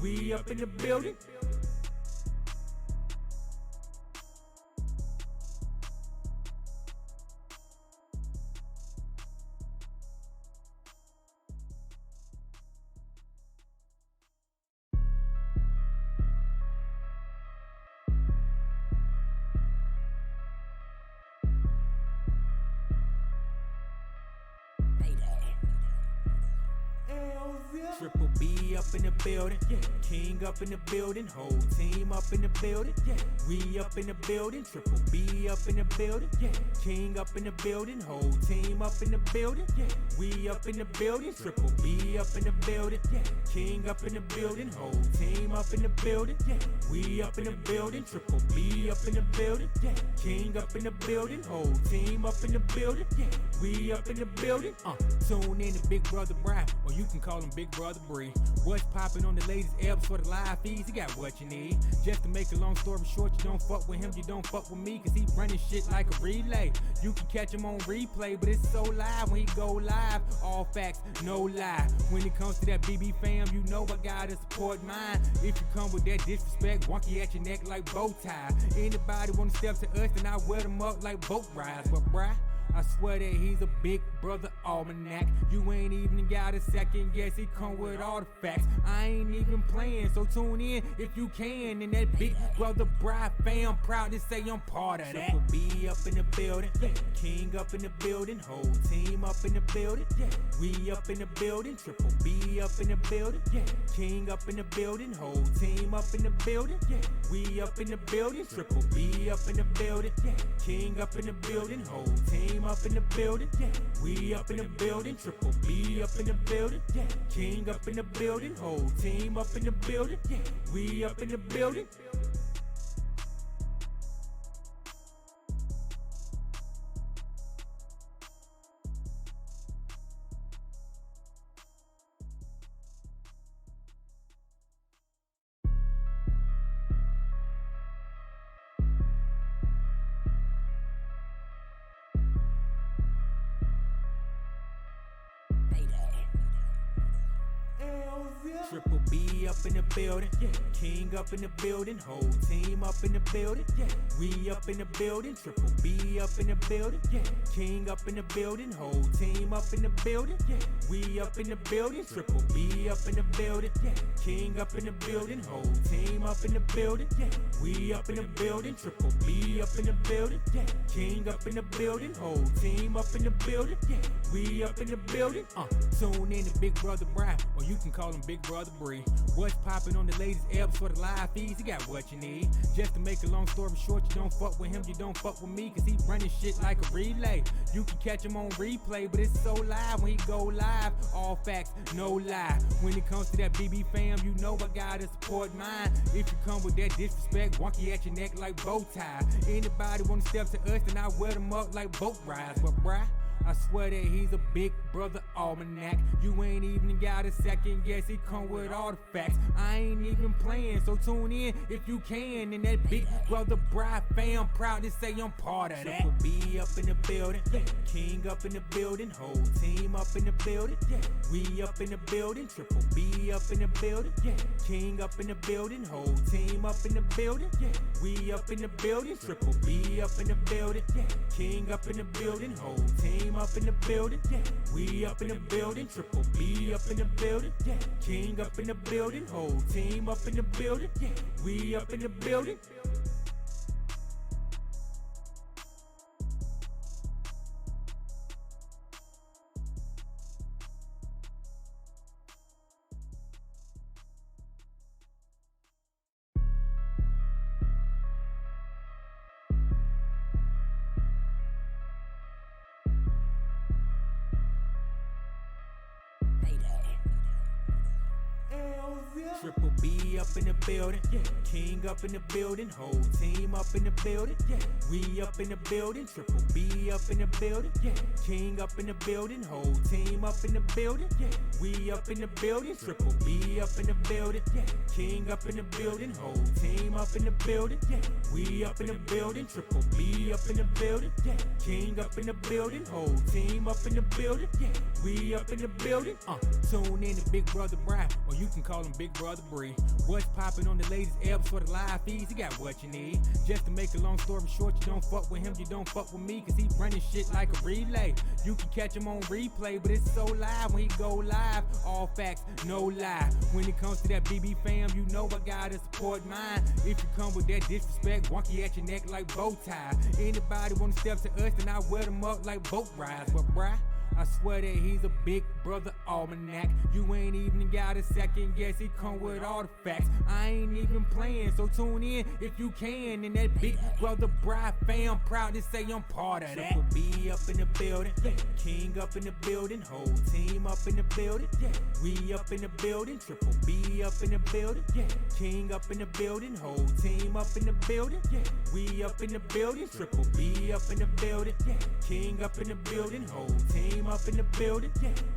we up in the building. Triple B up in the building, yeah. King up in the building, whole team up in the building, yeah. We up in the building, Triple B up in the building, yeah. King up in the building, whole team up in the building, yeah. We up in the building, Triple B up in the building, yeah. King up in the building, whole team up in the building, yeah. We up in the building, Triple B up in the building, yeah. King up in the building, whole team up in the building, yeah. We up in the building, tune in to Big Brother Brian, or you can call him Big Brother Bree. What's poppin' on the latest eps for the live feeds? He got what you need. Just to make a long story short, you don't fuck with him, you don't fuck with me, cause he running shit like a relay. You can catch him on replay, but it's so live when he go live. All facts, no lie. When it comes to that BB fam, you know I gotta support mine. If you come with that disrespect, wonky at your neck like bow tie. Anybody wanna step to us, then I wear them up like boat rides. But bruh, I swear that he's a Big Brother almanac. You ain't even got a second guess, he come with all the facts. I ain't even playing, so tune in if you can. And that Big Brother Bride fam, proud to say I'm part of that. Triple B up in the building, yeah. King up in the building, whole team up in the building, yeah. We up in the building, Triple B up in the building, yeah. King up in the building, whole team up in the building, yeah. We up in the building, Triple B up in the building, yeah. King up in the building, whole team up in the building, yeah. We up in the building, Triple B up in the building, yeah. King up in the building, whole team up in the building, yeah. We up in the building. Triple B up in the building, yeah. King up in the building, whole team up in the building, yeah. We up in the building, Triple B up in the building, yeah. King up in the building, whole team up in the building, yeah. We up in the building, Triple B up in the building, yeah. King up in the building, whole team up in the building, yeah. We up in the building, Triple B up in the building, yeah. King up in the building, whole team up in the building, yeah. We up in the building, tune in to Big Brother Brian, or you can call him Big Brother Bree. What's poppin' on the latest eps for the live feeds? He got what you need. Just to make a long story short, you don't fuck with him, you don't fuck with me, cause he running shit like a relay. You can catch him on replay, but it's so live when he go live. All facts, no lie. When it comes to that BB fam, you know I gotta support mine. If you come with that disrespect, wonky at your neck like bow tie. Anybody wanna step to us, then I wear them up like boat rides. But bruh, I swear that he's a Big Brother almanac. You ain't even got a second guess, he come with all the facts. I ain't even playing, so tune in if you can. And that Big Brother Bride fam, proud to say I'm part of that. Triple B up in the building, yeah. King up in the building, whole team up in the building, yeah. We up in the building, Triple B up in the building, yeah. King up in the building, whole team up in the building, yeah. We up in the building, Triple B up in the building, yeah. King up in the building, whole team up in the building, yeah. We up in the building, Triple B up in the building, yeah. King up in the building, whole team up in the building, yeah. We up in the building. Triple B up in the building, yeah. King up in the building, whole team up in the building, yeah. We up in the building, Triple B up in the building, yeah. King up in the building, whole team up in the building, yeah. We up in the building, Triple B up in the building, yeah. King up in the building, whole team up in the building, yeah. We up in the building, Triple B up in the building, yeah. King up in the building, whole team up in the building, yeah. We up in the building, tune in to Big Brother Brian, or you can call him Big Brother brother Bree. What's popping on the latest episode of live feeds? He got what you need. Just to make a long story short, you don't fuck with him, you don't fuck with me, cause he running shit like a relay. You can catch him on replay, but it's so live when he go live. All facts, no lie. When it comes to that BB fam, you know I gotta support mine. If you come with that disrespect, wonky at your neck like bow tie. Anybody wanna step to us, then I wear them up like boat rides. But bruh, I swear that he's a big brother almanac. You ain't even got a second guess, he come with all the facts. I ain't even playing, so tune in if you can. And that big brother bride fam, proud to say I'm part of that. Triple B up in the building, King up in the building, whole team up in the building, we up in the building. Triple B up in the building, King up in the building, whole team up in the building, we up in the building. Triple B up in the building, King up in the building, whole team up in the building,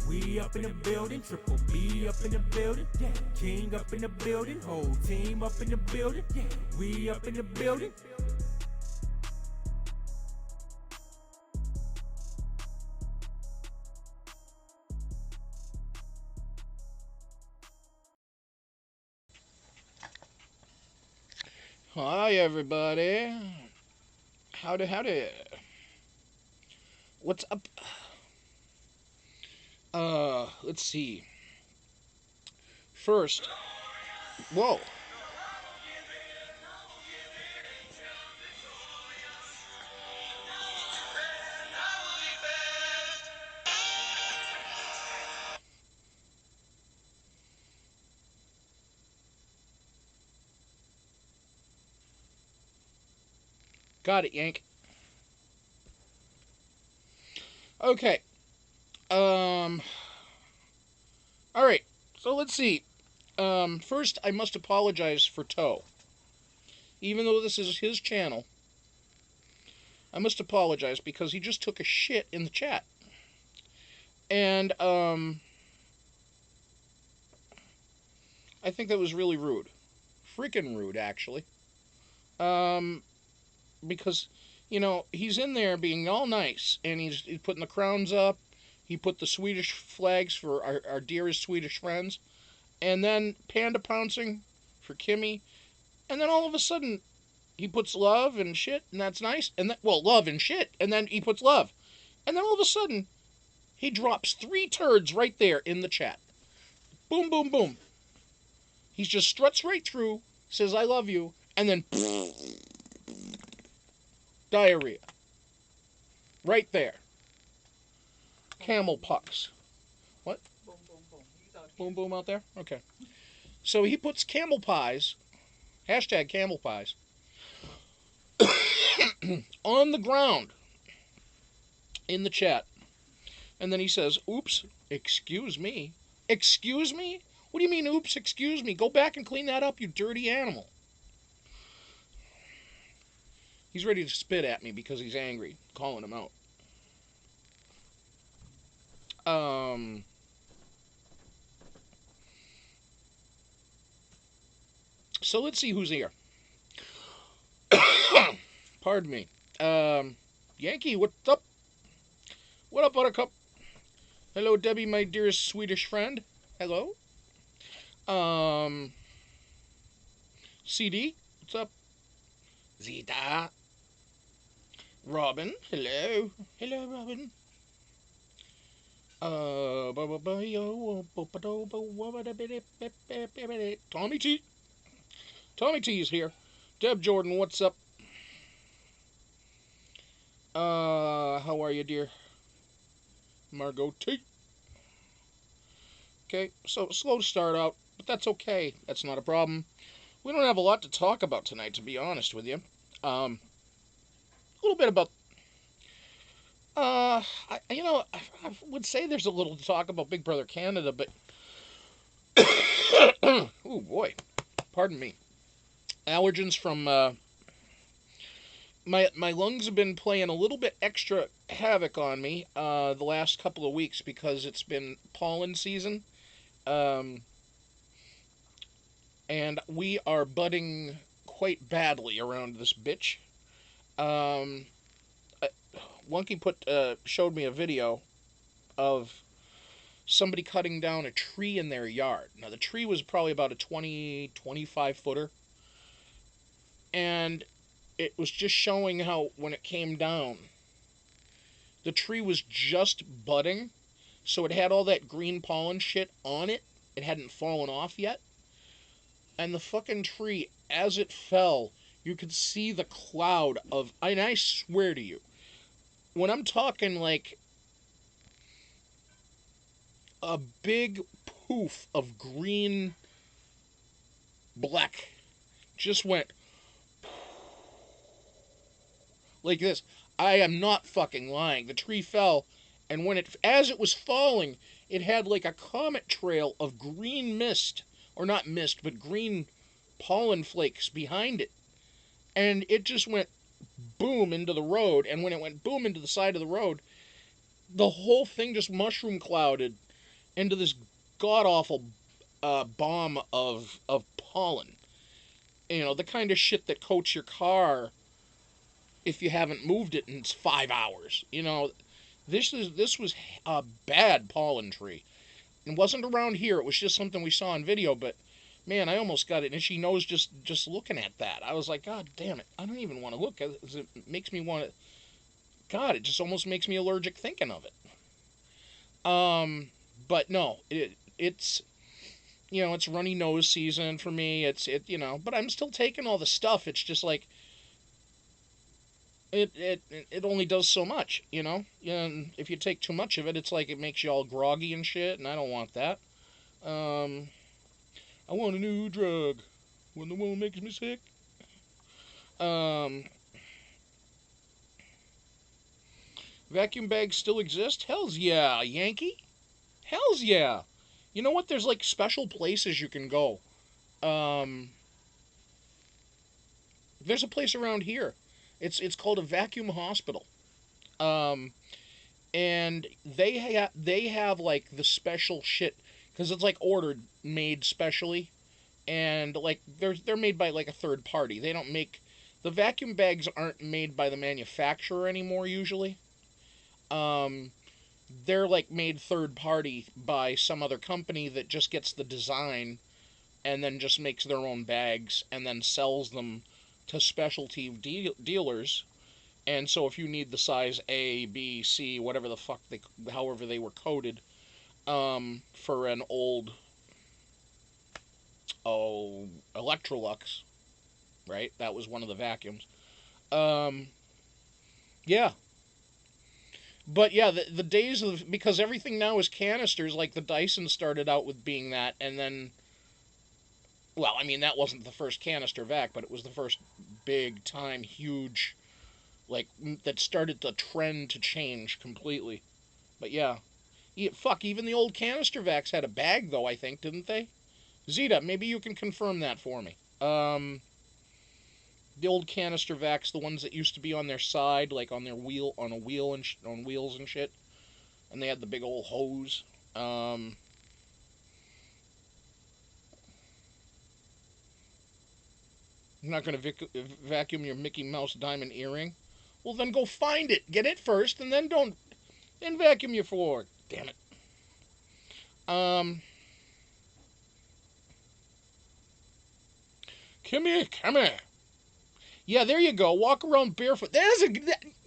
we up in the building. Triple B up in the building, King up in the building, whole team up in the building, we up in the building. Hi everybody. Howdy. What's up? Let's see. First, whoa. Got it, Yank. Okay. Alright. So let's see. First, I must apologize for Toe. Even though this is his channel, I must apologize because he just took a shit in the chat. And, I think that was really rude. Freaking rude, actually. Because, he's in there being all nice, and he's putting the crowns up. He put the Swedish flags for our dearest Swedish friends. And then panda pouncing for Kimmy. And then all of a sudden, he puts love and shit, and that's nice. And then, love and shit, and then he puts love. And then all of a sudden, he drops 3 turds right there in the chat. Boom, boom, boom. He just struts right through, says, I love you, and then diarrhea. Right there. Camel pox. What? Boom, boom, boom. He's out here. Boom, boom out there? Okay. So he puts camel pies, hashtag camel pies, on the ground in the chat. And then he says, oops, excuse me. Excuse me? What do you mean, oops, excuse me? Go back and clean that up, you dirty animal. He's ready to spit at me because he's angry, calling him out. So let's see who's here. Pardon me. Yankee, what's up? What up, Buttercup? Hello, Debbie, my dearest Swedish friend. Hello. CD, what's up? Zita. Robin, hello. Hello, Robin. Tommy T. Tommy T is here. Deb Jordan, what's up? How are you, dear? Margot T. Okay, so slow to start out, but that's okay. That's not a problem. We don't have a lot to talk about tonight, to be honest with you. A little bit about... I would say there's a little to talk about Big Brother Canada, but... Oh, boy. Pardon me. Allergens from... My lungs have been playing a little bit extra havoc on me the last couple of weeks because it's been pollen season. And we are budding quite badly around this bitch. Wonky showed me a video of somebody cutting down a tree in their yard. Now, the tree was probably about a 20, 25 footer. And it was just showing how when it came down, the tree was just budding. So it had all that green pollen shit on it. It hadn't fallen off yet. And the fucking tree, as it fell, you could see the cloud of, and I swear to you, when I'm talking like a big poof of green black just went like this. I am not fucking lying. The tree fell, and as it was falling, it had like a comet trail of green mist, or not mist, but green pollen flakes behind it. And it just went boom into the road, and when it went boom into the side of the road, the whole thing just mushroom clouded into this god-awful bomb of pollen. You know, the kind of shit that coats your car if you haven't moved it in 5 hours. You know, this was a bad pollen tree. It wasn't around here. It was just something we saw on video, but man, I almost got an itchy nose just looking at that. I was like, God damn it. I don't even want to look. It makes me want to... God, it just almost makes me allergic thinking of it. But no, it's... You know, it's runny nose season for me. You know, but I'm still taking all the stuff. It's just like... It only does so much, you know? And if you take too much of it, it's like it makes you all groggy and shit, and I don't want that. I want a new drug when the one makes me sick. Vacuum bags still exist? Hells yeah, Yankee. Hells yeah. You know what? There's like special places you can go. There's a place around here. It's called a vacuum hospital. Um, and they have like the special shit because it's like ordered, made specially, and like they're made by like a third party. They don't make the vacuum bags aren't made by the manufacturer anymore usually. Um, they're like made third party by some other company that just gets the design and then just makes their own bags and then sells them to specialty dealers. And so if you need the size A, B, C, whatever the fuck however they were coded, for an old, Electrolux, right? That was one of the vacuums. Um, yeah. But yeah, the days of, because everything now is canisters, like the Dyson started out with being that, and then, well, I mean, that wasn't the first canister vac, but it was the first big time, huge, like, that started the trend to change completely. But yeah. Fuck, even the old canister vacs had a bag, though, I think, didn't they? Zeta, maybe you can confirm that for me. The old canister vacs, the ones that used to be on their side, like on their wheel, on a wheel and on wheels and shit, and they had the big old hose. You're not going to vacuum your Mickey Mouse diamond earring? Well, then go find it. Get it first, and then then vacuum your floor. Damn it. Come here, come here. Yeah, there you go. Walk around barefoot.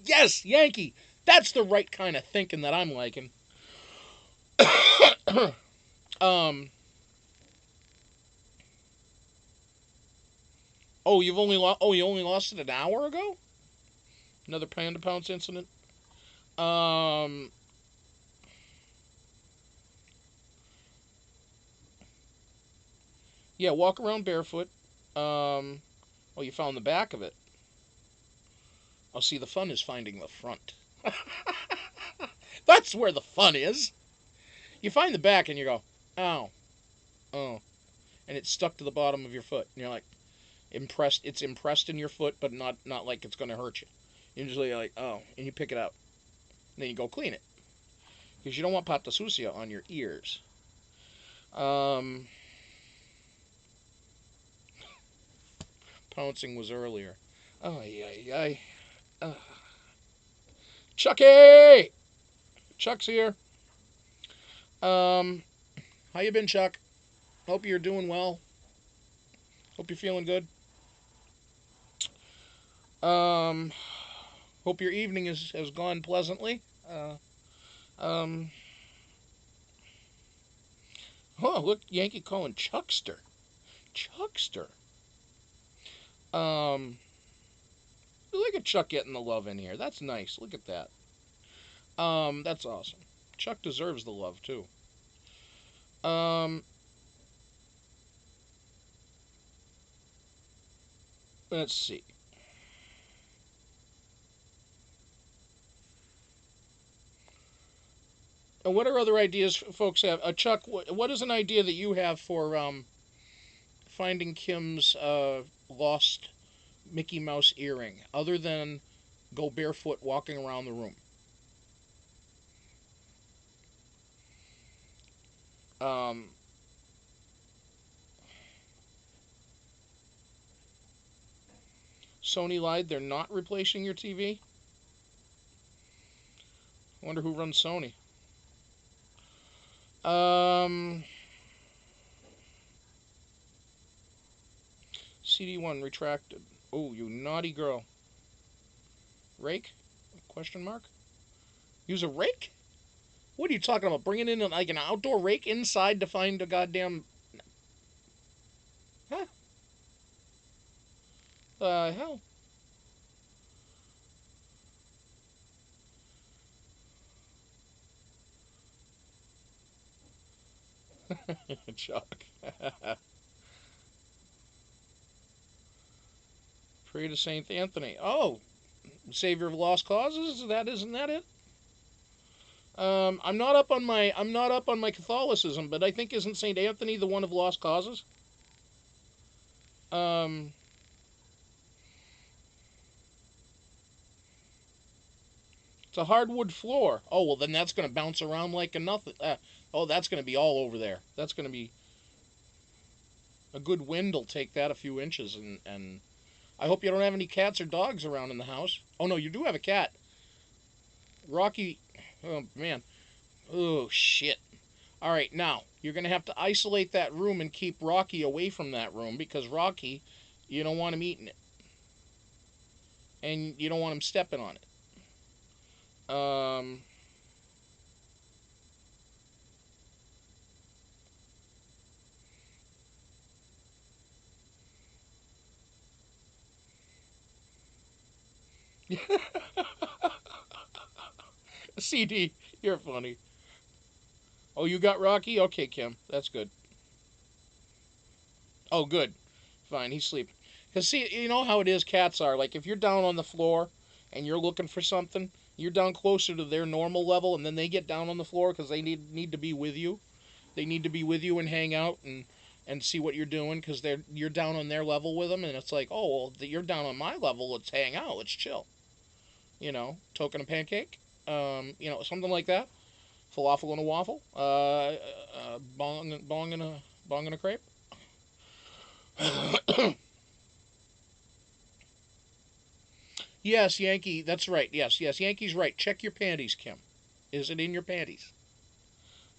Yes, Yankee. That's the right kind of thinking that I'm liking. um. Oh, you only lost it an hour ago. Another Panda Pounce incident. Um. Yeah, walk around barefoot. Oh, you found the back of it. Oh, see, the fun is finding the front. That's where the fun is. You find the back and you go, ow, oh, and it's stuck to the bottom of your foot. And you're like, impressed. It's impressed in your foot, but not like it's going to hurt you. Usually, like, oh, and you pick it out. And then you go clean it. Because you don't want pata sucia on your ears. Pouncing was earlier. Oh, yeah. Chucky! Chuck's here. Um, how you been, Chuck? Hope you're doing well. Hope you're feeling good. Um, hope your evening has gone pleasantly. Uh, um, oh, look, Yankee calling Chuckster. Chuckster. Um, look at Chuck getting the love in here. That's nice. Look at that. That's awesome. Chuck deserves the love too. Um, let's see. And what are other ideas folks have? Chuck, what is an idea that you have for finding Kim's lost Mickey Mouse earring, other than go barefoot walking around the room? Um, Sony lied. They're not replacing your TV. I wonder who runs Sony. Um, CD1 retracted. Oh, you naughty girl. Rake? Question mark. Use a rake? What are you talking about? Bringing in like an outdoor rake inside to find a goddamn... Huh? Hell? Chuck. Pray to Saint Anthony. Oh, Savior of Lost Causes. Isn't that it? I'm not up on my Catholicism, but I think isn't Saint Anthony the one of lost causes? Um, it's a hardwood floor. Oh well, then that's gonna bounce around like a nothing. Oh, that's gonna be all over there. That's gonna be a good wind will take that a few inches, and I hope you don't have any cats or dogs around in the house. Oh no, you do have a cat, Rocky. Oh man. Oh shit. All right, now you're gonna have to isolate that room and keep Rocky away from that room because Rocky, you don't want him eating it, and you don't want him stepping on it. Um, CD, you're funny. Oh, you got Rocky? Okay, Kim, that's good. Oh, good. Fine, he's sleeping. Because, see, you know how it is, cats are. Like, if you're down on the floor and you're looking for something, you're down closer to their normal level, and then they get down on the floor because they need to be with you. They need to be with you and hang out and see what you're doing because you're down on their level with them, and it's like, oh, well, you're down on my level. Let's hang out. Let's chill. Token a pancake. Something like that. Falafel and a waffle. Bong and a crepe. Yes, Yankee. That's right. Yes, yes. Yankee's right. Check your panties, Kim. Is it in your panties?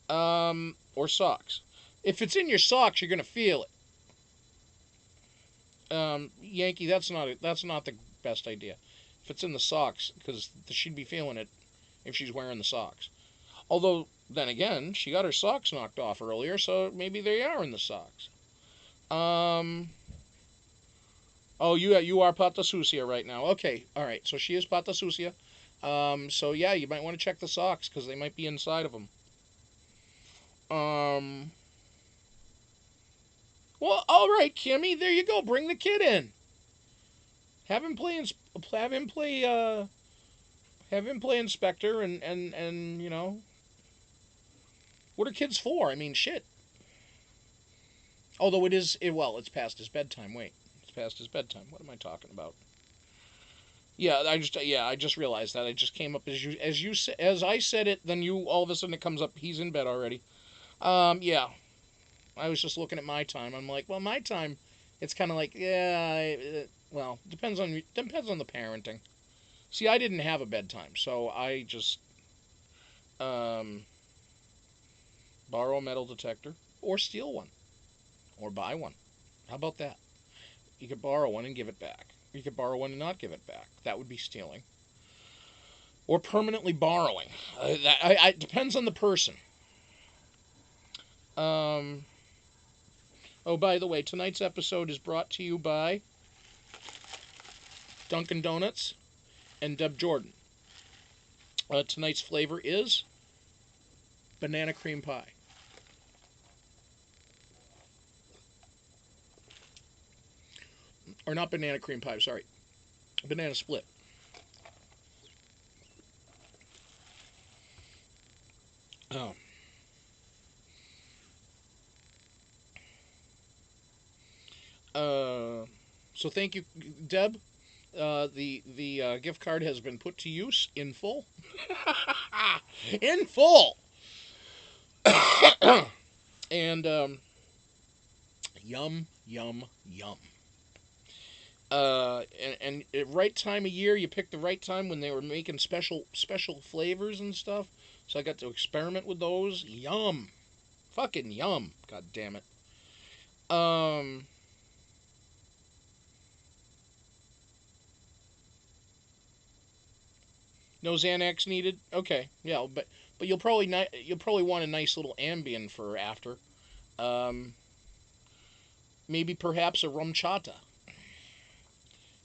Or socks? If it's in your socks, you're gonna feel it. Yankee, that's not the best idea. If it's in the socks, because she'd be feeling it if she's wearing the socks. Although, then again, she got her socks knocked off earlier, so maybe they are in the socks. Um. Oh, you are pata sucia right now. Okay, all right. So she is pata sucia. So yeah, you might want to check the socks because they might be inside of them. Um. Well, all right, Kimmy. There you go. Bring the kid in. Have him play. Have him play. Have him play inspector and what are kids for? I mean, shit. Although it's past his bedtime. Wait, it's past his bedtime. What am I talking about? I just realized that. I just came up as I said it. Then you all of a sudden it comes up. He's in bed already. Yeah. I was just looking at my time. I'm like, well, my time. It's kind of like, yeah. Well, depends on the parenting. See, I didn't have a bedtime, so I just um Borrow a metal detector or steal one or buy one. How about that? You could borrow one and give it back. You could borrow one and not give it back. That would be stealing. Or permanently borrowing. It depends on the person. Oh, by the way, tonight's episode is brought to you by Dunkin' Donuts and Deb Jordan. Tonight's flavor is banana cream pie. Or not banana cream pie, sorry. Banana split. Oh. So thank you, Deb. The gift card has been put to use in full. In full! And, yum, yum, yum. And right time of year, you picked the right time when they were making special flavors and stuff. So I got to experiment with those. Yum. Fucking yum. God damn it. No Xanax needed. Okay, yeah, but you'll probably want a nice little Ambien for after. Maybe perhaps a rum chata.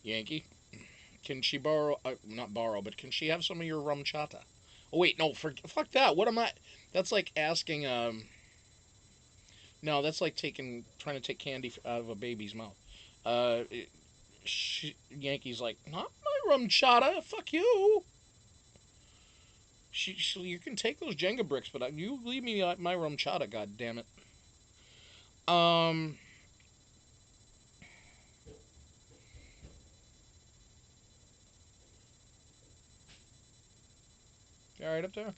Yankee, can she borrow? Not borrow, but can she have some of your rum chata? Oh wait, no, fuck that. What am I? That's like asking. No, that's like trying to take candy out of a baby's mouth. Uh, Yankee's like, not my rum chata. Fuck you. You can take those Jenga bricks, but you leave me my rum chata. God damn it. You all right up there?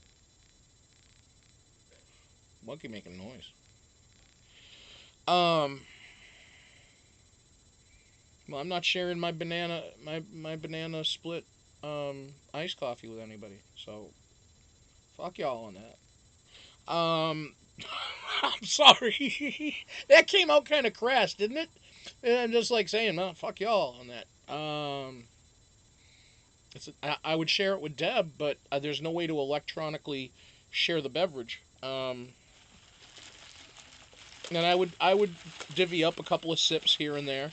Monkey making noise. Well, I'm not sharing my banana split iced coffee with anybody. So fuck y'all on that. I'm sorry. That came out kind of crass, didn't it? And I'm just like saying, no, fuck y'all on that. I would share it with Deb, but there's no way to electronically share the beverage. And I would divvy up a couple of sips here and there.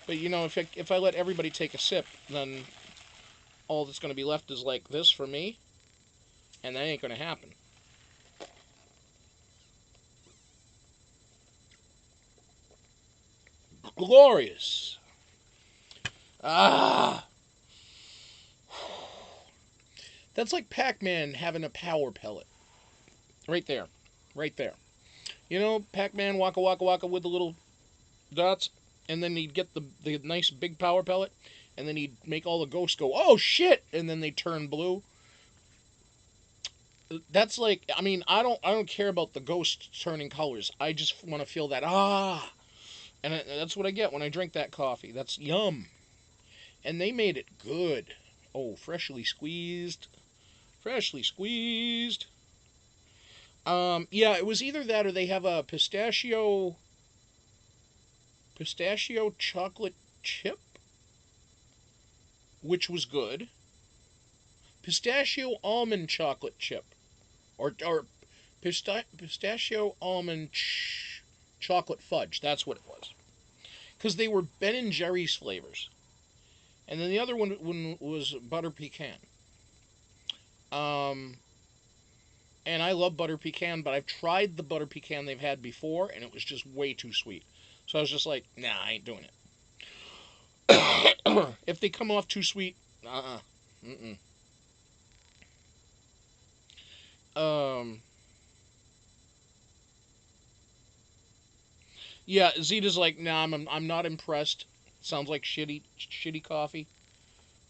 But if I let everybody take a sip, then all that's going to be left is like this for me, and that ain't going to happen. Glorious. Ah. That's like Pac-Man having a power pellet. Right there. Right there. Pac-Man waka waka waka with the little dots, and then he'd get the nice big power pellet, and then he'd make all the ghosts go, oh shit, and then they turn blue. That's like, I don't care about the ghosts turning colors. I just want to feel that and that's what I get when I drink that coffee. That's yum. And they made it good. Oh, freshly squeezed. Freshly squeezed. Yeah, it was either that or they have a pistachio chocolate chip, which was good. Pistachio almond chocolate chip, or pistachio almond chocolate fudge. That's what it was. Because they were Ben and Jerry's flavors, and then the other one was butter pecan. And I love butter pecan, but I've tried the butter pecan they've had before, and it was just way too sweet. So I was just like, nah, I ain't doing it. If they come off too sweet, mm-mm. Yeah, Zeta's like, nah, I'm not impressed. Sounds like shitty coffee.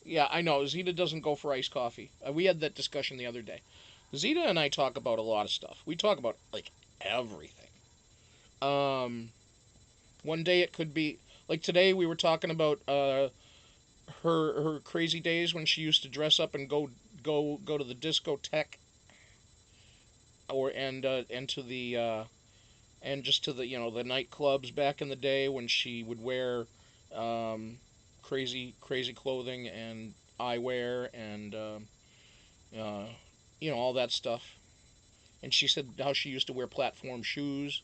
Yeah, I know. Zeta doesn't go for iced coffee. We had that discussion the other day. Zeta and I talk about a lot of stuff. We talk about, like, everything. One day it could be, like today we were talking about her crazy days when she used to dress up and go to the discotheque. and to the and just to the the nightclubs back in the day when she would wear crazy clothing and eyewear and all that stuff. And she said how she used to wear platform shoes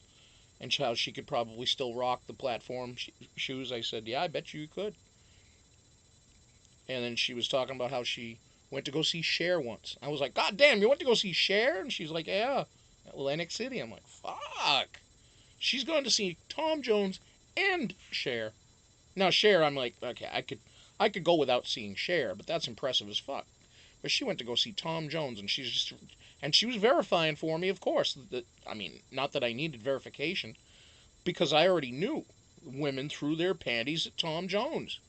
and how she could probably still rock the platform shoes. I said, yeah, I bet you could. And then she was talking about how she went to go see Cher once. I was like, God damn, you went to go see Cher? And she's like, yeah, at Atlantic City. I'm like, fuck. She's gone to see Tom Jones and Cher. Now Cher, I'm like, okay, I could go without seeing Cher, but that's impressive as fuck. But she went to go see Tom Jones, and she was verifying for me, of course. I mean, not that I needed verification, because I already knew women threw their panties at Tom Jones.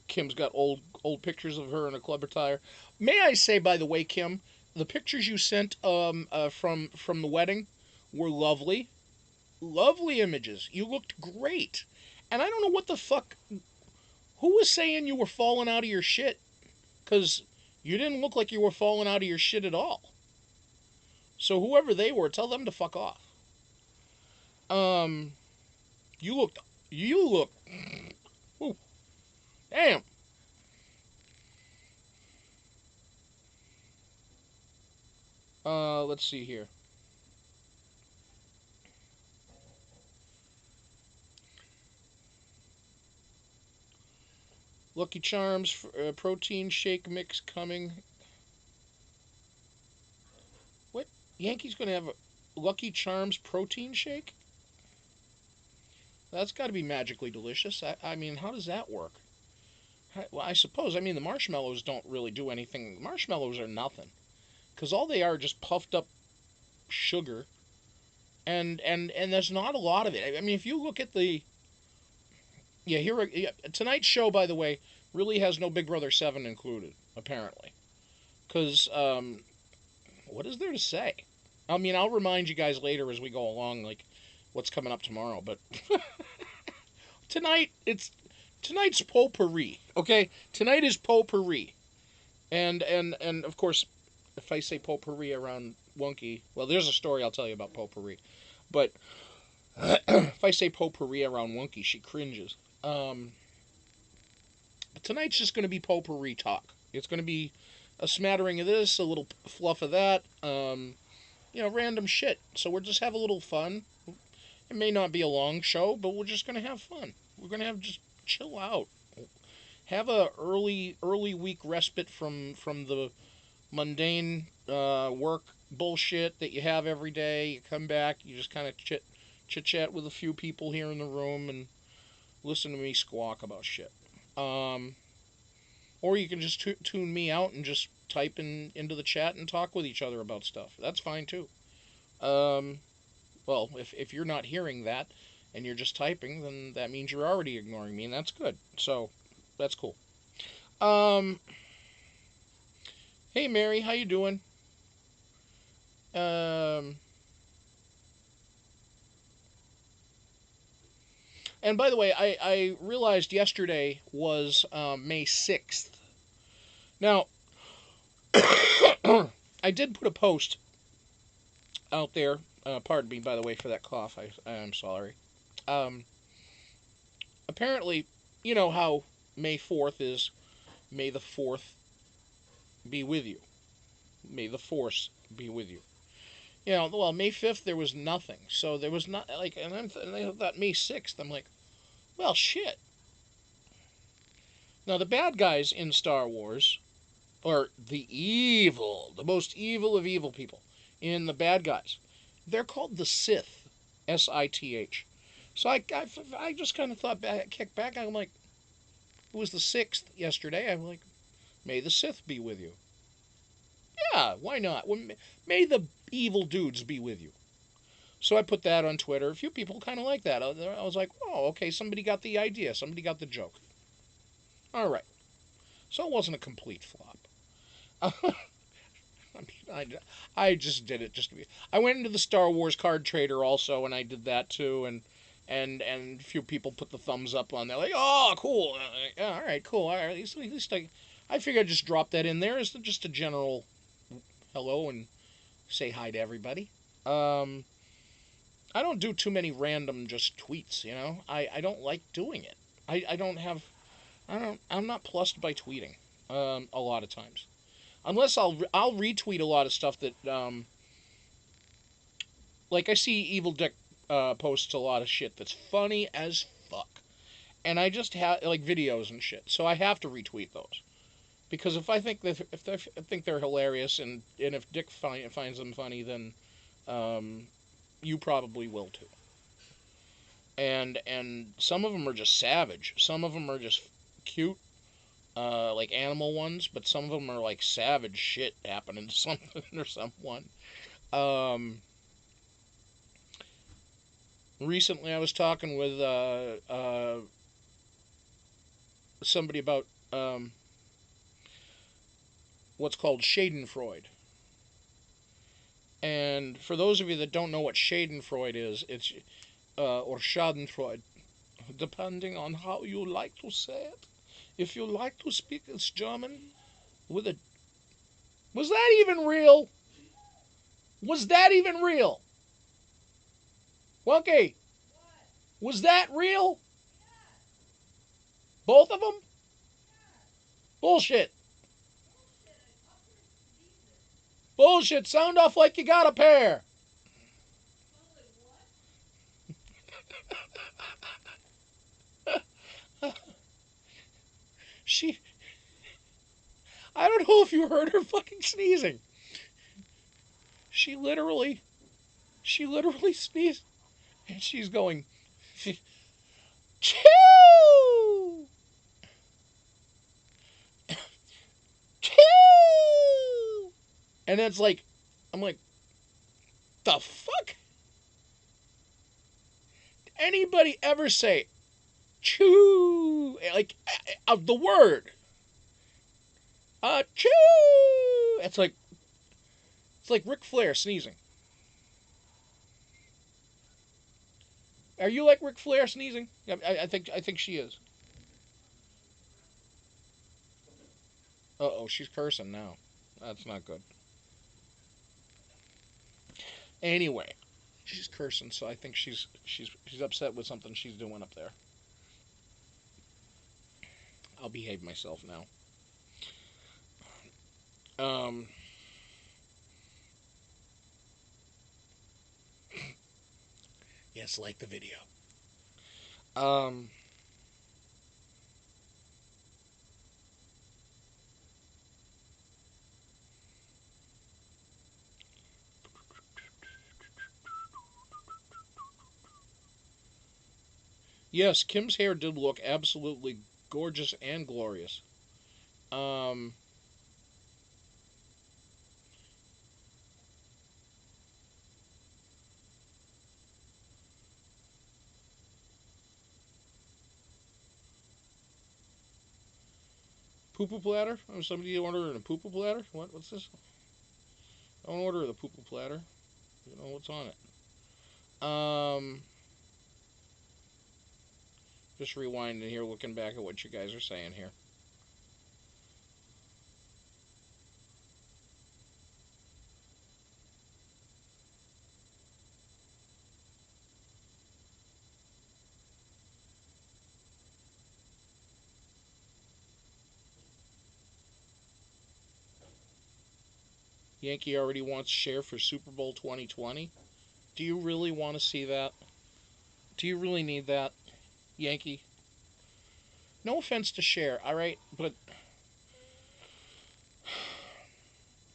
Kim's got old pictures of her in a club attire. May I say, by the way, Kim, the pictures you sent from the wedding were lovely. Lovely images. You looked great. And I don't know what the fuck. Who was saying you were falling out of your shit? Because you didn't look like you were falling out of your shit at all. So whoever they were, tell them to fuck off. You look. Ooh, damn. Let's see here. Lucky Charms protein shake mix coming. What? Yankees gonna have a Lucky Charms protein shake? That's got to be magically delicious. I mean, how does that work? Well, I suppose. I mean, the marshmallows don't really do anything. Marshmallows are nothing, because all they are just puffed up sugar, and there's not a lot of it. I mean, if you look at the tonight's show, by the way, really has no Big Brother 7 included, apparently. Because, what is there to say? I mean, I'll remind you guys later as we go along, like, what's coming up tomorrow, but tonight's potpourri, okay? Tonight is potpourri. And of course, if I say potpourri around Wonky, well, there's a story I'll tell you about potpourri. But if I say potpourri around Wonky, she cringes. Tonight's just going to be potpourri talk. It's going to be a smattering of this, a little fluff of that, random shit. So we'll just have a little fun. It may not be a long show, but we're just going to have fun. We're going to just chill out. Have a early week respite from the mundane work bullshit that you have every day. You come back, you just kind of chit chat with a few people here in the room and listen to me squawk about shit. Or you can just tune me out and just type into the chat and talk with each other about stuff. That's fine too. Well, if you're not hearing that and you're just typing, then that means you're already ignoring me, and that's good. So that's cool. Hey Mary, how you doing? And by the way, I realized yesterday was May 6th. Now, I did put a post out there. Pardon me, by the way, for that cough. I'm sorry. Apparently, you know how May 4th is May the 4th be with you. May the Force be with you. Well, May 5th there was nothing. So there was not, like, and I thought May 6th, I'm like, well, shit. Now, the bad guys in Star Wars, or the most evil of evil people in the bad guys, they're called the Sith, S-I-T-H. So I just kind of kicked back. I'm like, it was the 6th yesterday. I'm like, may the Sith be with you. Yeah, why not? Well, may the evil dudes be with you. So I put that on Twitter. A few people kind of like that. I was like, oh, okay, somebody got the idea. Somebody got the joke. All right. So it wasn't a complete flop. I just did it just to be. I went into the Star Wars card trader also, and I did that too. And and a few people put the thumbs up on there, like, oh, cool. Yeah, all right, cool. All right, at least I figured I'd just drop that in there as just a general hello and say hi to everybody. Um, I don't do too many random just tweets, you know. I don't like doing it. I don't have I'm not plussed by tweeting a lot of times. Unless I'll retweet a lot of stuff that like I see Evil Dick posts a lot of shit that's funny as fuck. And I just have like videos and shit. So I have to retweet those. Because if I think that if I think they're hilarious and if Dick finds them funny, then you probably will too. And some of them are just savage. Some of them are just cute, like animal ones, but some of them are like savage shit happening to something or someone. Um, Recently, I was talking with somebody about what's called Schadenfreude. And for those of you that don't know what Schadenfreude is, it's or Schadenfreude, depending on how you like to say it. If you like to speak it's German with a... Was that even real? Was that even real? Wonky, was that real? Both of them? Bullshit. Bullshit. Sound off like you got a pair. She... I don't know if you heard her fucking sneezing. She literally sneezed. And she's going... Choo! Choo! And it's like... I'm like... The fuck? Did anybody ever say... Choo! Like... Of the word... Choo! It's like Ric Flair sneezing. Are you like Ric Flair sneezing? I think she is. Uh-oh, she's cursing now. That's not good. Anyway, she's cursing, so I think she's upset with something she's doing up there. I'll behave myself now. Yes, like the video. Yes, Kim's hair did look absolutely gorgeous and glorious. Um, Poo-poo platter? Oh, somebody ordering a poo-poo platter? What's this? Don't order the poo-poo platter. You know what's on it. Just rewinding here, looking back at what you guys are saying here. Yankee already wants share for Super Bowl 2020. Do you really want to see that? Do you really need that, Yankee? No offense to Cher, alright? But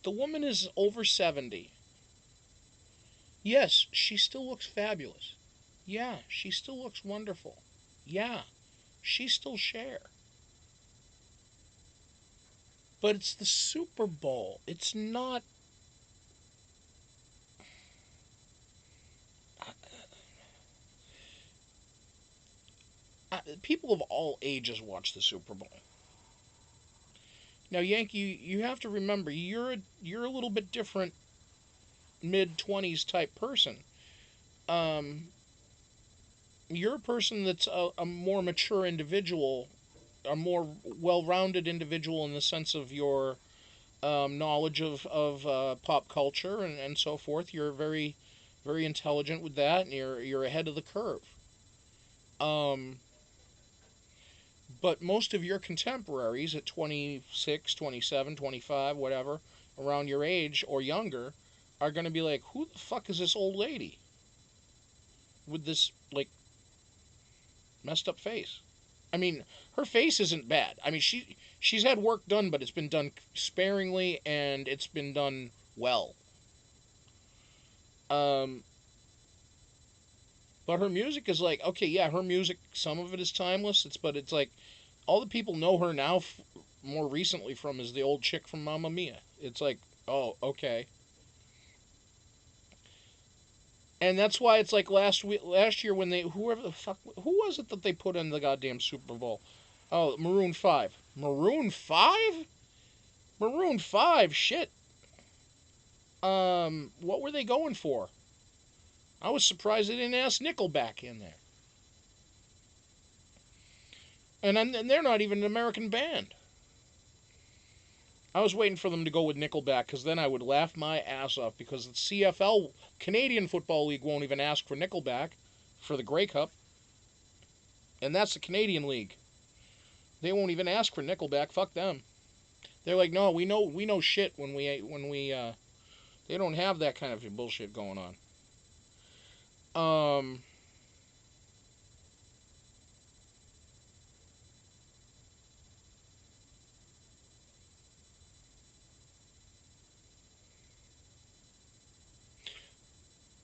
the woman is over 70. Yes, she still looks fabulous. Yeah, she still looks wonderful. Yeah, she's still Cher. But it's the Super Bowl. It's not... People of all ages watch the Super Bowl. Now, Yankee, you have to remember, you're a little bit different mid-20s type person. you're a person that's a more mature individual, a more well-rounded individual in the sense of your knowledge of pop culture and so forth. You're very, very intelligent with that, and you're ahead of the curve. Um, but most of your contemporaries at 26, 27, 25, whatever, around your age or younger, are going to be like, who the fuck is this old lady with this, like, messed up face? I mean, her face isn't bad. I mean, she's had work done, but it's been done sparingly and it's been done well. Um, but her music is like, okay, yeah, her music, some of it is timeless. But it's like all the people know her now, more recently from is the old chick from Mamma Mia. It's like, oh, okay. And that's why it's like last year when they, whoever the fuck, who was it that they put in the goddamn Super Bowl? Oh, Maroon 5. Maroon 5? Maroon 5, shit. What were they going for? I was surprised they didn't ask Nickelback in there. And they're not even an American band. I was waiting for them to go with Nickelback because then I would laugh my ass off because the CFL, Canadian Football League, won't even ask for Nickelback for the Grey Cup. And that's the Canadian League. They won't even ask for Nickelback. Fuck them. They're like, no, we know shit when we they don't have that kind of bullshit going on. Um,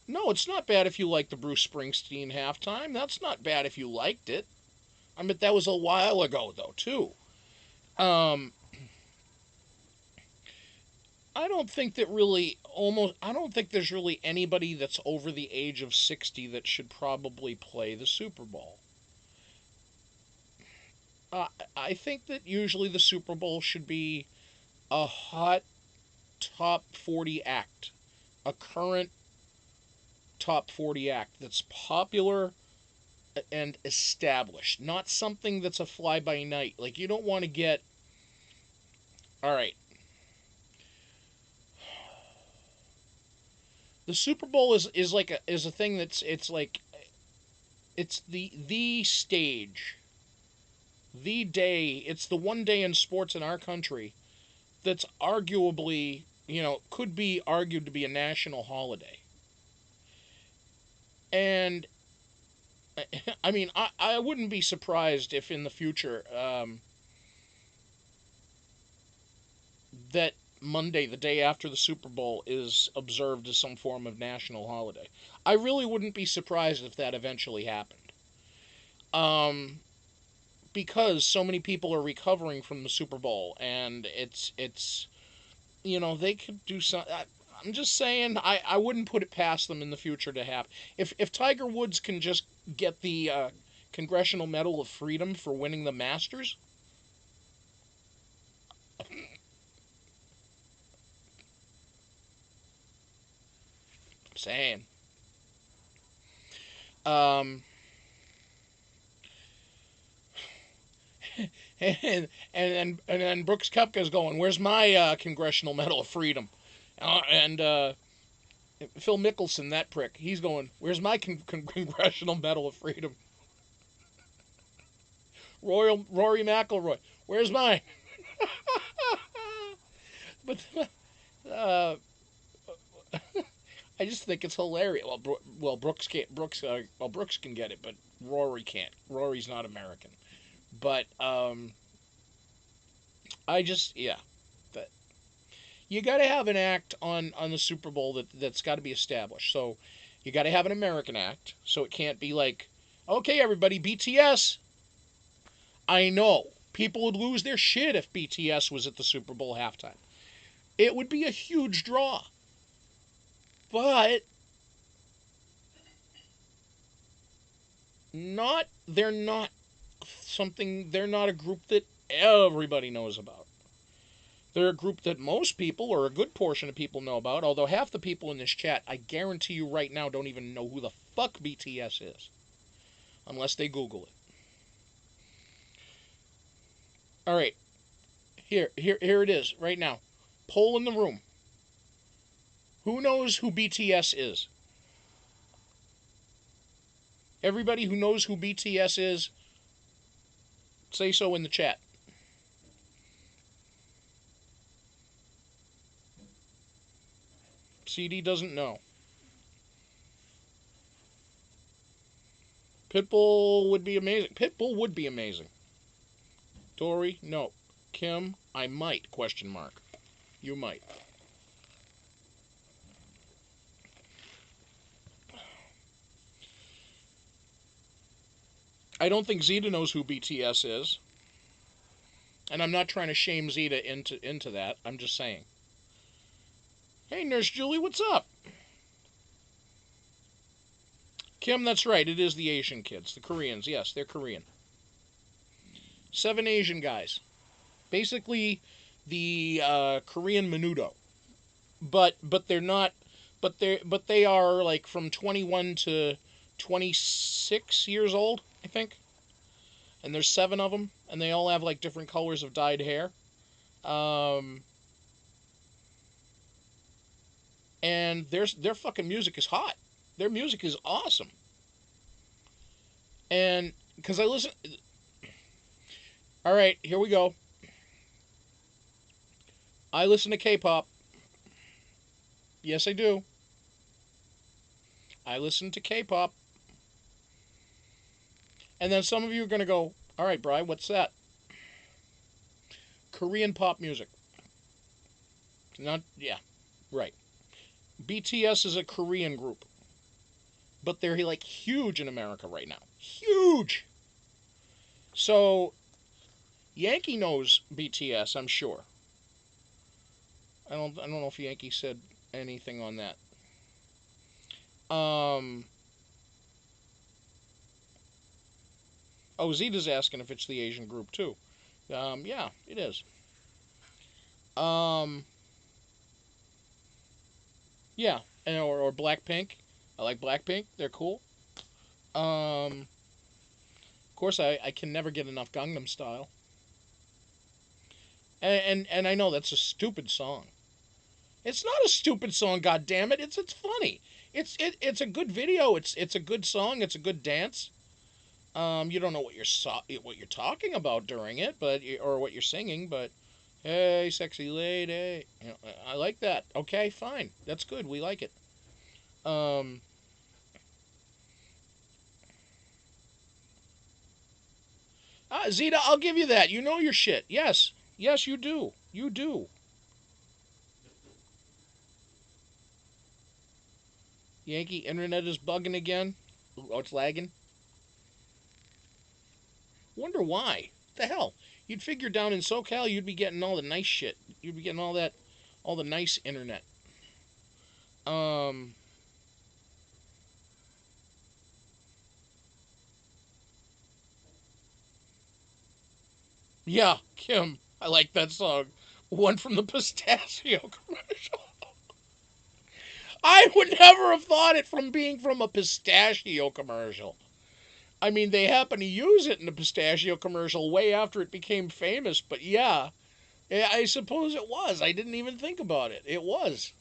no, it's not bad if you like the Bruce Springsteen halftime. That's not bad if you liked it. I mean, that was a while ago though, too. Um, I don't think that really almost. I don't think there's really anybody that's over the age of 60 that should probably play the Super Bowl. Uh, I think that usually the Super Bowl should be a hot top 40 act, a current top 40 act that's popular and established, not something that's a fly by night. Like, you don't want to get. All right. The Super Bowl is like is a thing that's it's like it's the stage, the day. It's the one day in sports in our country that's arguably, could be argued to be a national holiday. And I mean, I wouldn't be surprised if in the future that Monday, the day after the Super Bowl, is observed as some form of national holiday. I really wouldn't be surprised if that eventually happened. Um, because so many people are recovering from the Super Bowl, and it's they could do something. I'm just saying, I wouldn't put it past them in the future to have. If Tiger Woods can just get the Congressional Medal of Freedom for winning the Masters, I'm saying. Um, and then Brooks Koepka's going, "Where's my Congressional Medal of Freedom?" And Phil Mickelson, that prick, he's going, "Where's my Congressional Medal of Freedom?" Rory McIlroy, "Where's mine?" But uh, I just think it's hilarious. Well, Brooks can't. Brooks can get it, but Rory can't. Rory's not American. But I just, yeah, that you got to have an act on the Super Bowl that's got to be established. So you got to have an American act. So it can't be like, okay, everybody, BTS. I know people would lose their shit if BTS was at the Super Bowl halftime. It would be a huge draw. But they're not they're not a group that everybody knows about. They're a group that most people, or a good portion of people, know about, although half the people in this chat, I guarantee you right now, don't even know who the fuck BTS is. unless they Google it. All right, here it is right now. Poll in the room. Who knows who BTS is? Everybody who knows who BTS is, say so in the chat. CD doesn't know. Pitbull would be amazing. Pitbull would be amazing. Dory, no. Kim, I might, question mark. You might. I don't think Zeta knows who BTS is. And I'm not trying to shame Zeta into that. I'm just saying. Hey, Nurse Julie, what's up? Kim, that's right. It is the Asian kids. The Koreans. Yes, they're Korean. 7 Asian guys. Basically, the Korean Menudo. But they're not. But they are like from 21 to 26 years old, I think. And there's 7 of them, and they all have like different colors of dyed hair. And their fucking music is hot. Their music is awesome. And because I listen. All right, here we go. I listen to K-pop. Yes, I do. I listen to K-pop. And then some of you are going to go, all right, Bri, what's that? Korean pop music. Not, yeah, right. BTS is a Korean group. But they're like huge in America right now. Huge! So, Yankee knows BTS, I'm sure. I don't know if Yankee said anything on that. Oh, Zeta's asking if it's the Asian group too. Yeah, it is. Yeah, or Blackpink. I like Blackpink. They're cool. Of course, I can never get enough Gangnam Style. And I know that's a stupid song. It's not a stupid song, goddammit. It's funny. It's a good video. It's a good song. It's a good dance. You don't know what you're talking about during it, or what you're singing, but hey, sexy lady, you know, I like that. Okay, fine, that's good. We like it. Zeta, I'll give you that. You know your shit. Yes, you do. You do. Yankee internet is bugging again. Oh, it's lagging. Wonder why. The hell? You'd figure down in SoCal you'd be getting all the nice shit. You'd be getting all the nice internet. Yeah, Kim, I like that song. One from the pistachio commercial. I would never have thought it from being from a pistachio commercial. I mean, they happen to use it in the pistachio commercial way after it became famous, but yeah, I suppose it was. I didn't even think about it. It was.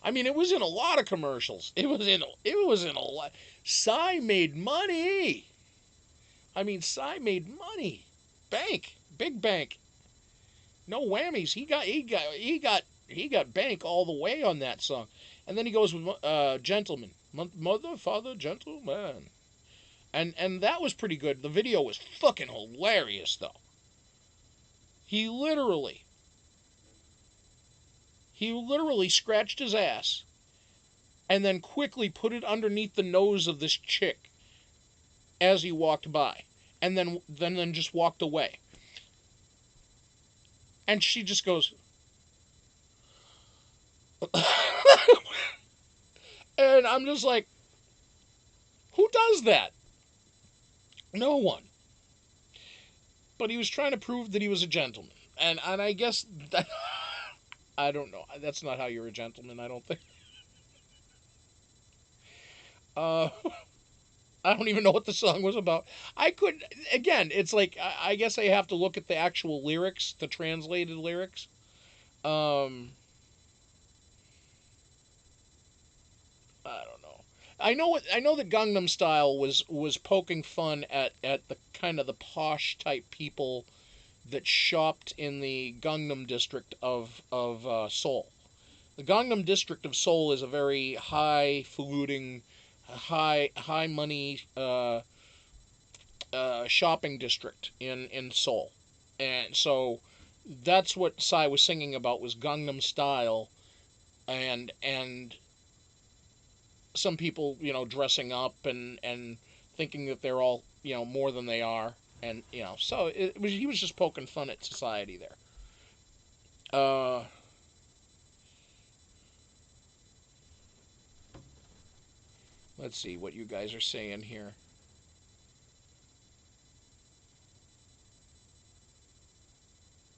I mean, it was in a lot of commercials. It was in a lot. Psy made money. I mean, Psy made money. Bank, big bank. No whammies. He got bank all the way on that song. And then he goes with Gentleman. Mother, father, gentleman. And that was pretty good. The video was fucking hilarious, though. He literally scratched his ass and then quickly put it underneath the nose of this chick as he walked by, and then just walked away. And she just goes, and I'm just like, who does that? No one. But he was trying to prove that he was a gentleman, and I guess that, I don't know. That's not how you're a gentleman, I don't think. I don't even know what the song was about. I could, again, it's like, I guess I have to look at the actual lyrics, the translated lyrics. Um, I don't know. I know that Gangnam Style was poking fun at the kind of the posh type people that shopped in the Gangnam district of Seoul. The Gangnam district of Seoul is a very highfalutin, high money shopping district in Seoul, and so that's what Psy was singing about was Gangnam Style, and some people dressing up and thinking that they're all more than they are, and so he was just poking fun at society there. Uh, let's see what you guys are saying here.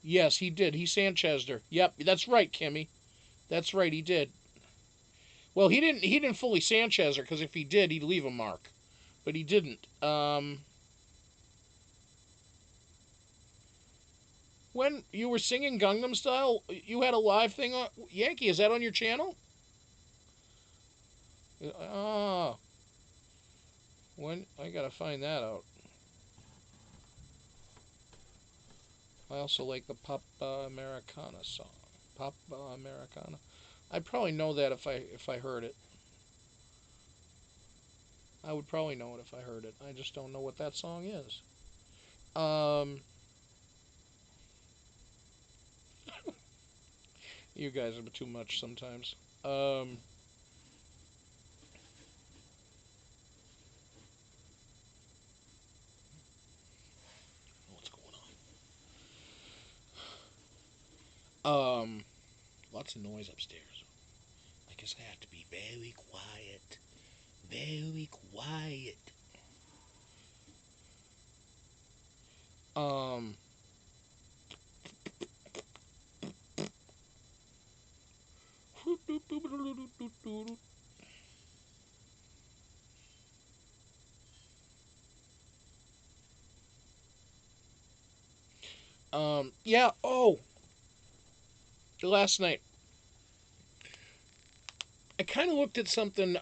Yes, he did. He Sanchez'd her. Yep, that's right, Kimmy. That's right, he did. Well, he didn't fully Sanchez her because if he did, he'd leave a mark, but he didn't. When you were singing Gangnam Style, you had a live thing on Yankee. Is that on your channel? Ah, when I gotta find that out. I also like the Papa Americana song. Papa Americana. I'd probably know that if I heard it. I would probably know it if I heard it. I just don't know what that song is. Um, you guys are too much sometimes. What's going on? Lots of noise upstairs. I guess I have to be very quiet. Very quiet. Um, yeah. Oh, last night I kind of looked at something.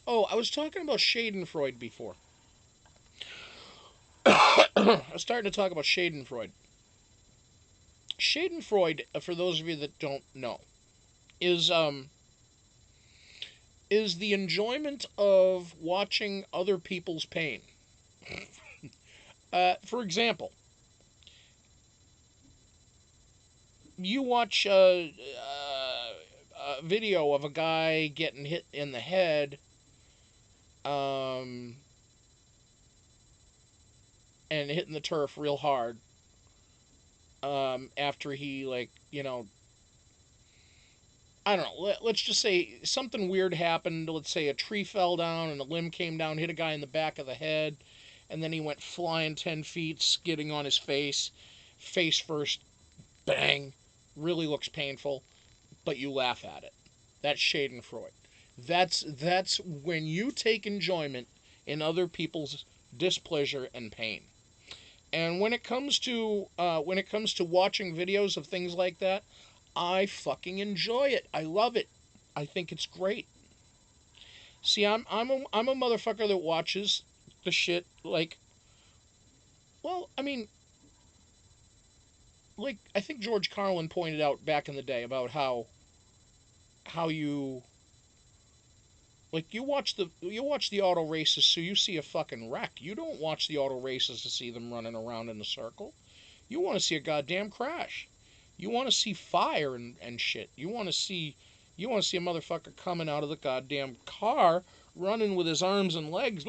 Oh, I was talking about Schadenfreude before. I was starting to talk about Schadenfreude. Schadenfreude, for those of you that don't know, is um is the enjoyment of watching other people's pain. For example, you watch a video of a guy getting hit in the head, um, and hitting the turf real hard, after he, like, I don't know. Let's just say something weird happened. Let's say a tree fell down and a limb came down, hit a guy in the back of the head, and then he went flying 10 feet, skidding on his face first, bang. Really looks painful, but you laugh at it. That's Schadenfreude. That's when you take enjoyment in other people's displeasure and pain. And when it comes to watching videos of things like that, I fucking enjoy it. I love it. I think it's great. See, I'm a motherfucker that watches the shit like, well, I mean, like I think George Carlin pointed out back in the day about how you like you watch the auto races so you see a fucking wreck. You don't watch the auto races to see them running around in a circle. You want to see a goddamn crash. You want to see fire and shit. You want to see a motherfucker coming out of the goddamn car running with his arms and legs,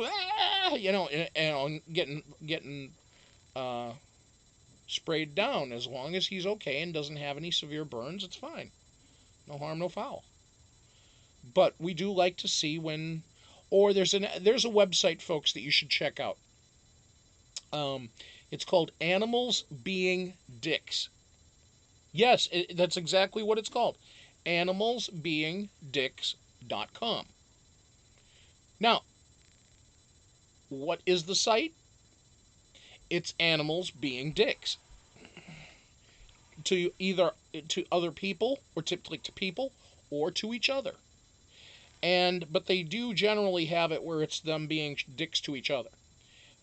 and getting uh, sprayed down. As long as he's okay and doesn't have any severe burns, it's fine. No harm, no foul. But we do like to see when, or there's a website, folks, that you should check out. It's called Animals Being Dicks. Yes, that's exactly what it's called. Animalsbeingdicks.com. Now, what is the site? It's animals being dicks to either to other people or typically to people or to each other. But they do generally have it where it's them being dicks to each other.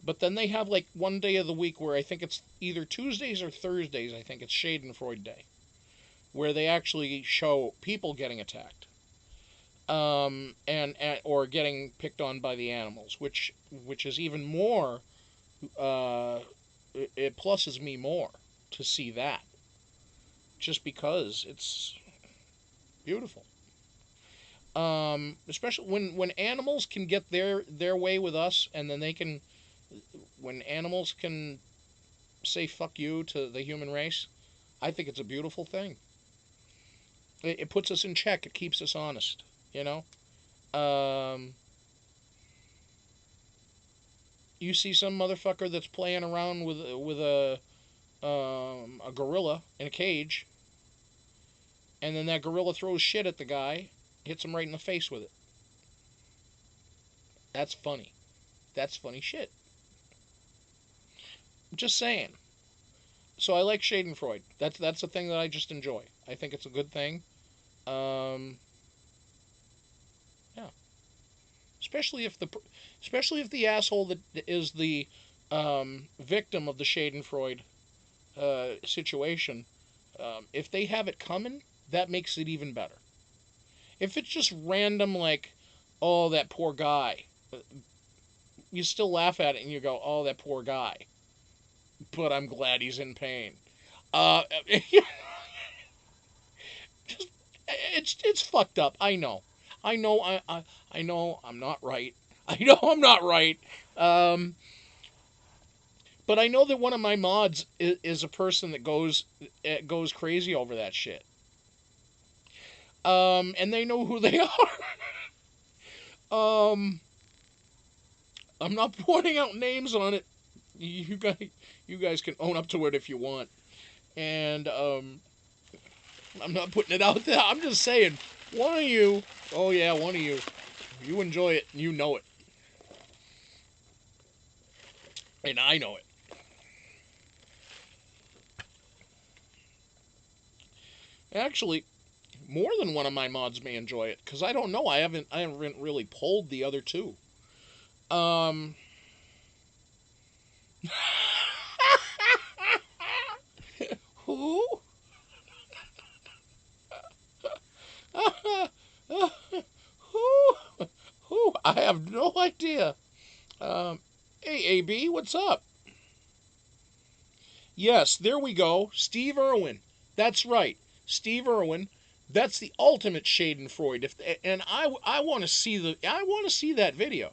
But then they have like one day of the week where I think it's either Tuesdays or Thursdays. I think it's Schadenfreude Day, where they actually show people getting attacked, and or getting picked on by the animals, which is even more. It pluses me more to see that, just because it's beautiful. Especially when animals can get their way with us, and then when animals can say fuck you to the human race, I think it's a beautiful thing. It puts us in check. It keeps us honest. You know. You see some motherfucker that's playing around with a gorilla in a cage, and then that gorilla throws shit at the guy, hits him right in the face with it. That's funny. That's funny shit. I'm just saying. So I like Schadenfreude. That's a thing that I just enjoy. I think it's a good thing. Yeah. Especially if the asshole that is the victim of the Schadenfreude situation, if they have it coming, that makes it even better. If it's just random, like, oh, that poor guy, you still laugh at it and you go, oh, that poor guy. But I'm glad he's in pain. Just, it's fucked up. I know. I know I'm not right. I know I'm not right. But I know that one of my mods is a person that goes crazy over that shit. And they know who they are. I'm not pointing out names on it. You guys can own up to it if you want. And I'm not putting it out there. I'm just saying, one of you, oh yeah, one of you enjoy it and you know it. And I know it. Actually, more than one of my mods may enjoy it, because I don't know. I haven't really polled the other two. Who? Who? I have no idea. Hey, AB, what's up? Yes, there we go. Steve Irwin. That's right. Steve Irwin. That's the ultimate Schadenfreude. And I want to see that video.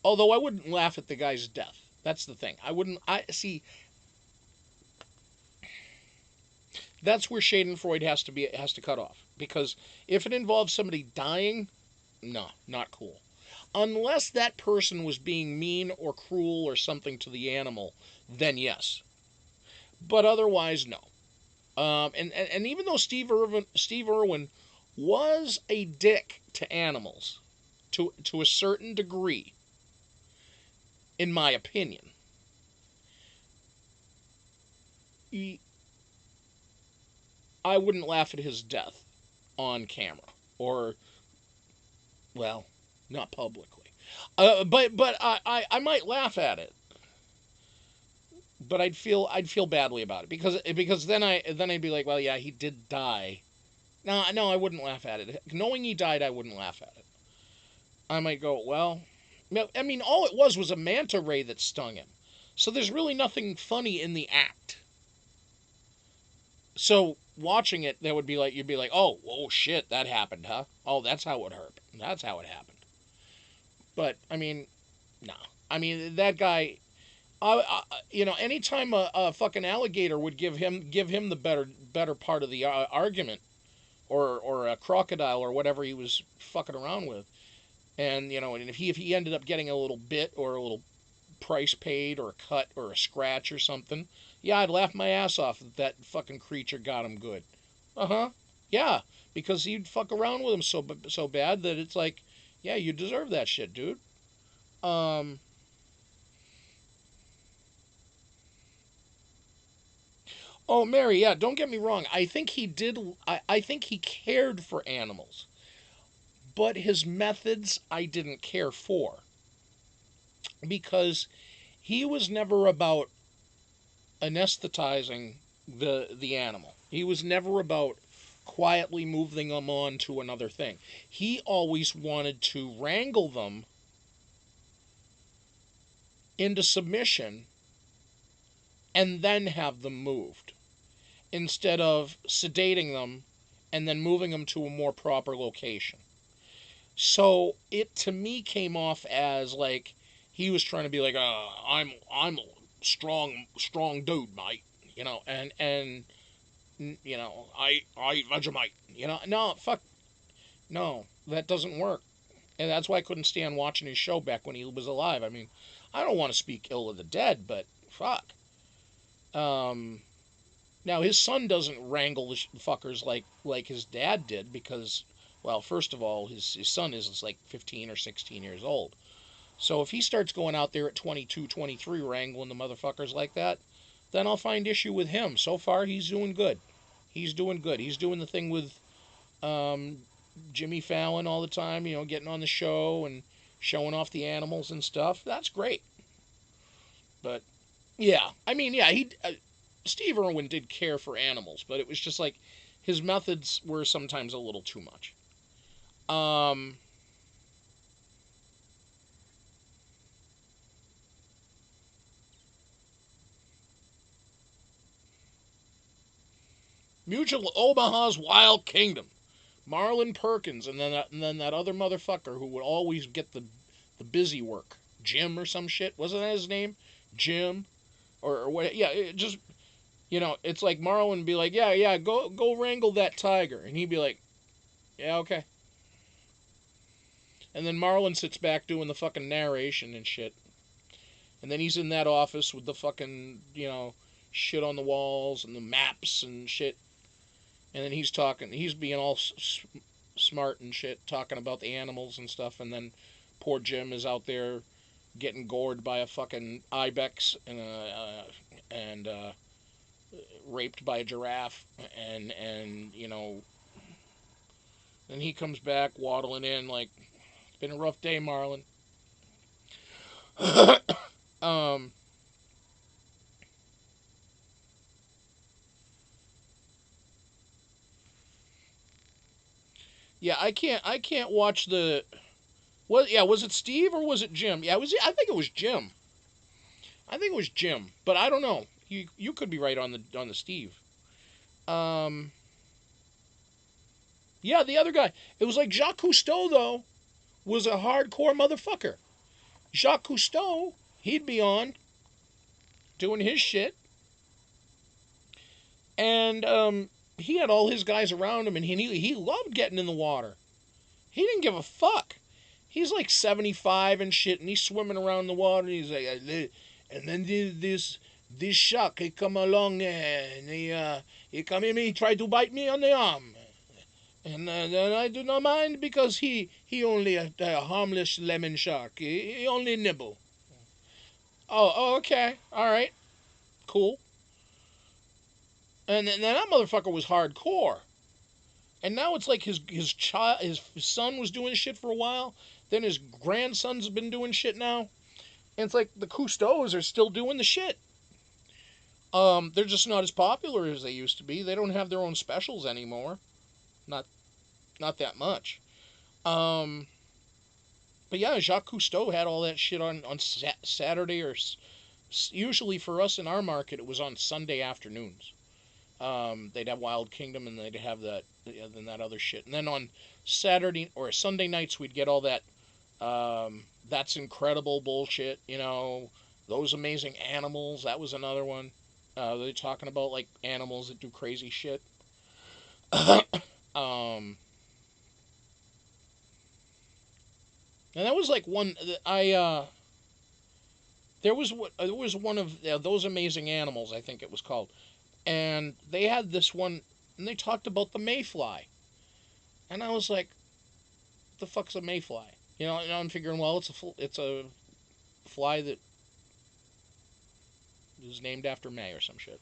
Although I wouldn't laugh at the guy's death. That's the thing. I see. That's where Schadenfreude has to cut off, because if it involves somebody dying, no, not cool. Unless that person was being mean or cruel or something to the animal, then yes. But otherwise, no. And even though Steve Irwin was a dick to animals, to a certain degree, in my opinion, I wouldn't laugh at his death on camera, or, well, not publicly. But I might laugh at it. But I'd feel badly about it, because then I'd be like, well, yeah, he did die. No, I wouldn't laugh at it. Knowing he died, I wouldn't laugh at it. I might go, well, I mean, all it was a manta ray that stung him. So there's really nothing funny in the act. So watching it, you'd be like, oh shit, that happened, huh? Oh, that's how it hurt. That's how it happened. But I mean, no. I mean, that guy. Anytime a fucking alligator would give him the better part of the argument, or a crocodile or whatever he was fucking around with, and and if he ended up getting a little bit or a little price paid or a cut or a scratch or something, yeah, I'd laugh my ass off if that fucking creature got him good. Uh-huh. Yeah, because he'd fuck around with him so bad that it's like, yeah, you deserve that shit, dude. Um, oh, Mary, yeah, don't get me wrong. I think he did. I think he cared for animals, but his methods I didn't care for because he was never about anesthetizing the animal. He was never about quietly moving them on to another thing. He always wanted to wrangle them into submission and then have them moved instead of sedating them and then moving them to a more proper location. So it to me came off as like he was trying to be like, I'm a strong dude, mate, and I eat Vegemite, no, fuck, no, that doesn't work, and that's why I couldn't stand watching his show back when he was alive. I mean, I don't want to speak ill of the dead, but fuck. Um, Now his son doesn't wrangle the fuckers like his dad did because, well, first of all, his son is like 15 or 16 years old. So if he starts going out there at 22, 23 wrangling the motherfuckers like that, then I'll find issue with him. So far, he's doing good. He's doing good. He's doing the thing with um, Jimmy Fallon all the time, getting on the show and showing off the animals and stuff. That's great. But yeah, I mean, yeah, Steve Irwin did care for animals, but it was just like his methods were sometimes a little too much. Um, Mutual Omaha's Wild Kingdom, Marlon Perkins, and then that other motherfucker who would always get the busy work, Jim or some shit. Wasn't that his name, Jim, or what? Yeah, it's like Marlon would be like, yeah, yeah, go wrangle that tiger, and he'd be like, yeah, okay. And then Marlon sits back doing the fucking narration and shit. And then he's in that office with the fucking, shit on the walls and the maps and shit. And then he's being all smart and shit, talking about the animals and stuff. And then poor Jim is out there getting gored by a fucking ibex and raped by a giraffe. And then he comes back waddling in like, it's been a rough day, Marlon. um, yeah, I can't watch the. Was it Steve or was it Jim? Yeah, I think it was Jim. I think it was Jim, but I don't know. You could be right on the Steve. Um, yeah, the other guy. It was like Jacques Cousteau though was a hardcore motherfucker. Jacques Cousteau, he'd be on doing his shit, and he had all his guys around him, and he loved getting in the water. He didn't give a fuck. He's like 75 and shit, and he's swimming around the water. And he's like, and then this shark he come along and he come in me, he tried to bite me on the arm, and then I do not mind because he only a harmless lemon shark. He only nibble. Oh, okay, all right, cool. And then that motherfucker was hardcore. And now it's like his son was doing shit for a while. Then his grandson's been doing shit now. And it's like the Cousteaus are still doing the shit. They're just not as popular as they used to be. They don't have their own specials anymore. Not not that much. Um, but yeah, Jacques Cousteau had all that shit on Saturday or usually for us in our market it was on Sunday afternoons. They'd have Wild Kingdom and they'd have that other shit. And then on Saturday or Sunday nights we'd get all that that's incredible bullshit. Those amazing animals. That was another one. They're talking about like animals that do crazy shit. um, and that was like one I there was one of those amazing animals I think it was called, and they had this one. and they talked about the mayfly. And I was like, the fuck's a mayfly? And I'm figuring, well, it's a fly that is named after May or some shit.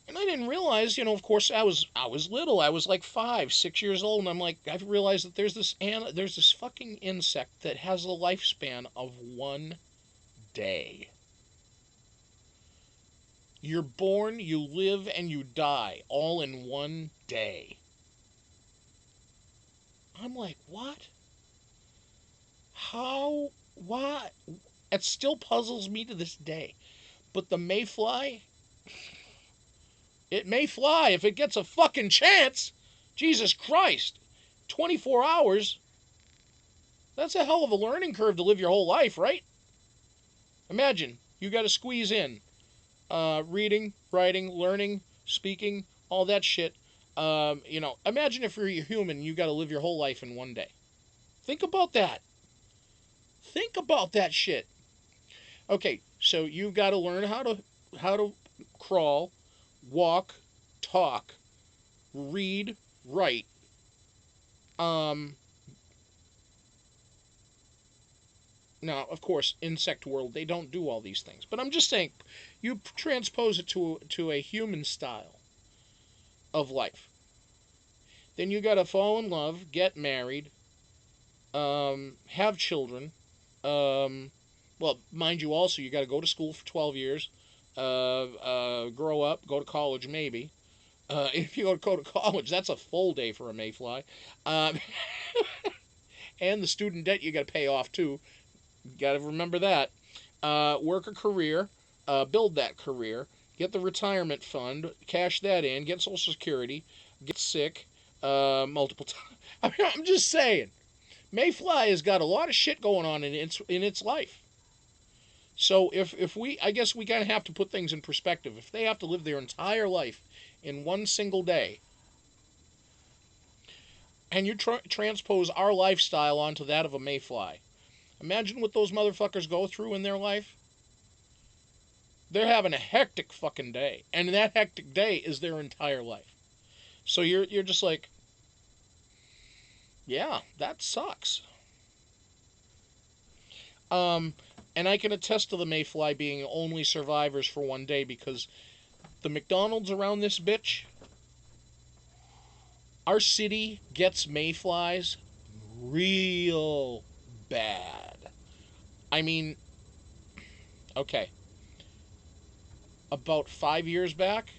And I didn't realize, of course, I was little. I was like 5, 6 years old, and I'm like, I've realized that there's this fucking insect that has a lifespan of 1 day. You're born, you live, and you die all in 1 day. I'm like, what? How? What? It still puzzles me to this day. But the mayfly, it may fly if it gets a fucking chance. Jesus Christ. 24 hours? That's a hell of a learning curve to live your whole life, right? Imagine, you got to squeeze in reading, writing, learning, speaking, all that shit. Imagine if you're a human, you got to live your whole life in 1 day. Think about that. Think about that shit. Okay, so you've got to learn how to crawl, walk, talk, read, write. Now, of course, insect world, they don't do all these things. But I'm just saying, you transpose it to a human style of life. Then you got to fall in love, get married, have children. Well, mind you, also, you got to go to school for 12 years, grow up, go to college maybe. If you go to college, that's a full day for a mayfly. And the student debt you got to pay off too. You got to remember that. Work a career, build that career, get the retirement fund, cash that in, get Social Security, get sick multiple times. I mean, I'm just saying, mayfly has got a lot of shit going on in its life. So I guess we kind of have to put things in perspective. If they have to live their entire life in 1 single day, and you transpose our lifestyle onto that of a mayfly, imagine what those motherfuckers go through in their life. They're having a hectic fucking day, and that hectic day is their entire life. So you're just like, yeah, that sucks. And I can attest to the mayfly being only survivors for 1 day, because the McDonald's around this bitch, our city gets mayflies real bad. I mean, okay, about 5 years back,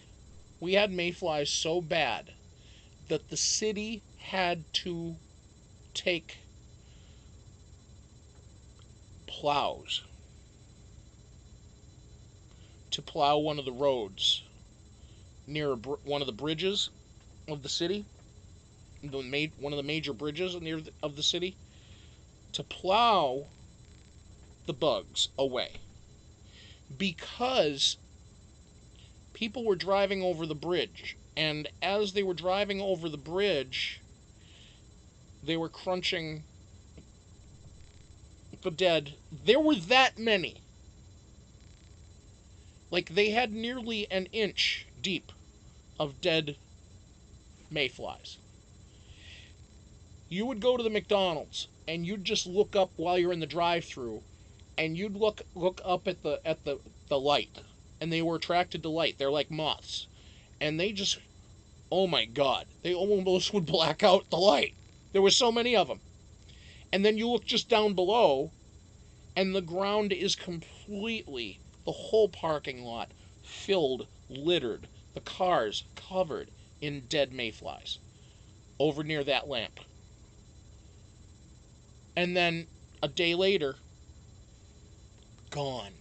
we had mayflies so bad that the city had to take plows to plow one of the roads near one of the bridges of the city, one of the major bridges of the city, to plow the bugs away, because people were driving over the bridge, and as they were driving over the bridge, they were crunching the dead. There were that many. Like, they had nearly an inch deep of dead mayflies. You would go to the McDonald's, and you'd just look up while you're in the drive-thru, and you'd look up at the light, and they were attracted to light. They're like moths, and they just, oh my God, they almost would black out the light. There were so many of them. And then you look just down below, and the ground is completely, the whole parking lot, filled, littered, the cars covered in dead mayflies over near that lamp. And then a day later, gone.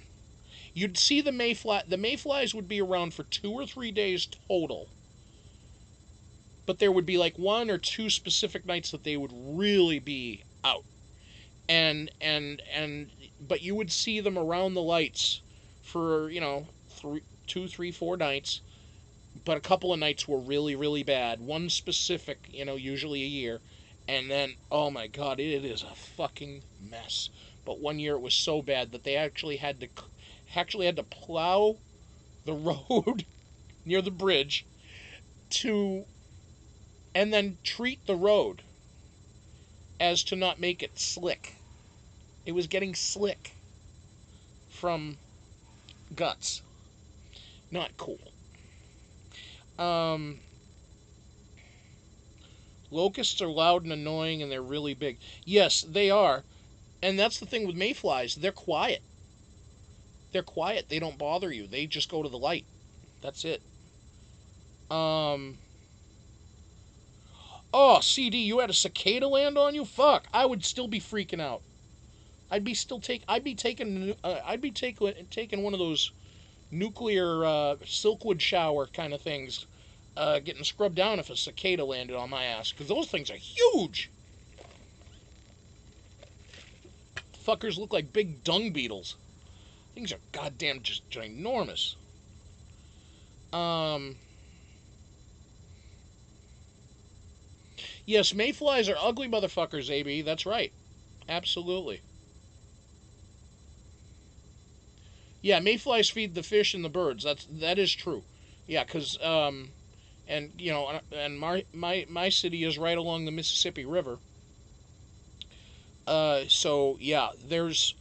You'd see the mayflies would be around for 2 or 3 days total. But there would be like 1 or 2 specific nights that they would really be out. But you would see them around the lights for, 2, 3, 4 nights. But a couple of nights were really, really bad. One specific, usually a year. And then, oh my God, it is a fucking mess. But one year it was so bad that they actually had to plow the road near the bridge to, and then treat the road as to not make it slick. It was getting slick from guts. Not cool. Locusts are loud and annoying, and they're really big. Yes, they are. And that's the thing with mayflies. They're quiet. They're quiet. They don't bother you. They just go to the light. That's it. Oh, CD, you had a cicada land on you? Fuck, I would still be freaking out. I'd be taking one of those nuclear silkwood shower kind of things, getting scrubbed down if a cicada landed on my ass, because those things are huge. Fuckers look like big dung beetles. Things are goddamn just ginormous. Yes, mayflies are ugly motherfuckers, AB. That's right. Absolutely. Yeah, mayflies feed the fish and the birds. That is true. Yeah, because and you know, and my city is right along the Mississippi River. So yeah, there's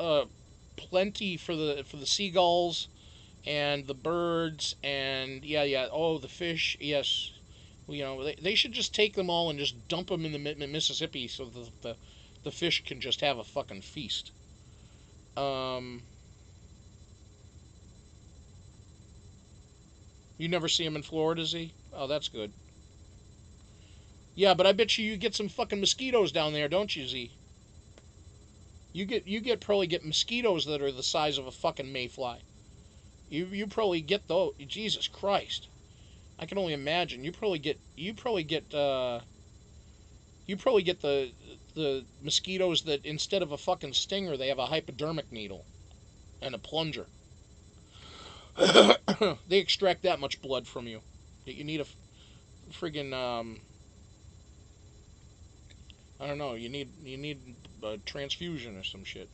plenty for the seagulls and the birds, and yeah. Oh, the fish. Yes, you know, they should just take them all and just dump them in the Mississippi so the fish can just have a fucking feast. You never see them in Florida, Z? Oh, that's good. Yeah, but I bet you get some fucking mosquitoes down there, don't you, Z? Probably get mosquitoes that are the size of a fucking mayfly. You probably get those. Jesus Christ, I can only imagine. You probably get the mosquitoes that instead of a fucking stinger, they have a hypodermic needle and a plunger. They extract that much blood from you that you need a friggin' I don't know. You need a transfusion or some shit.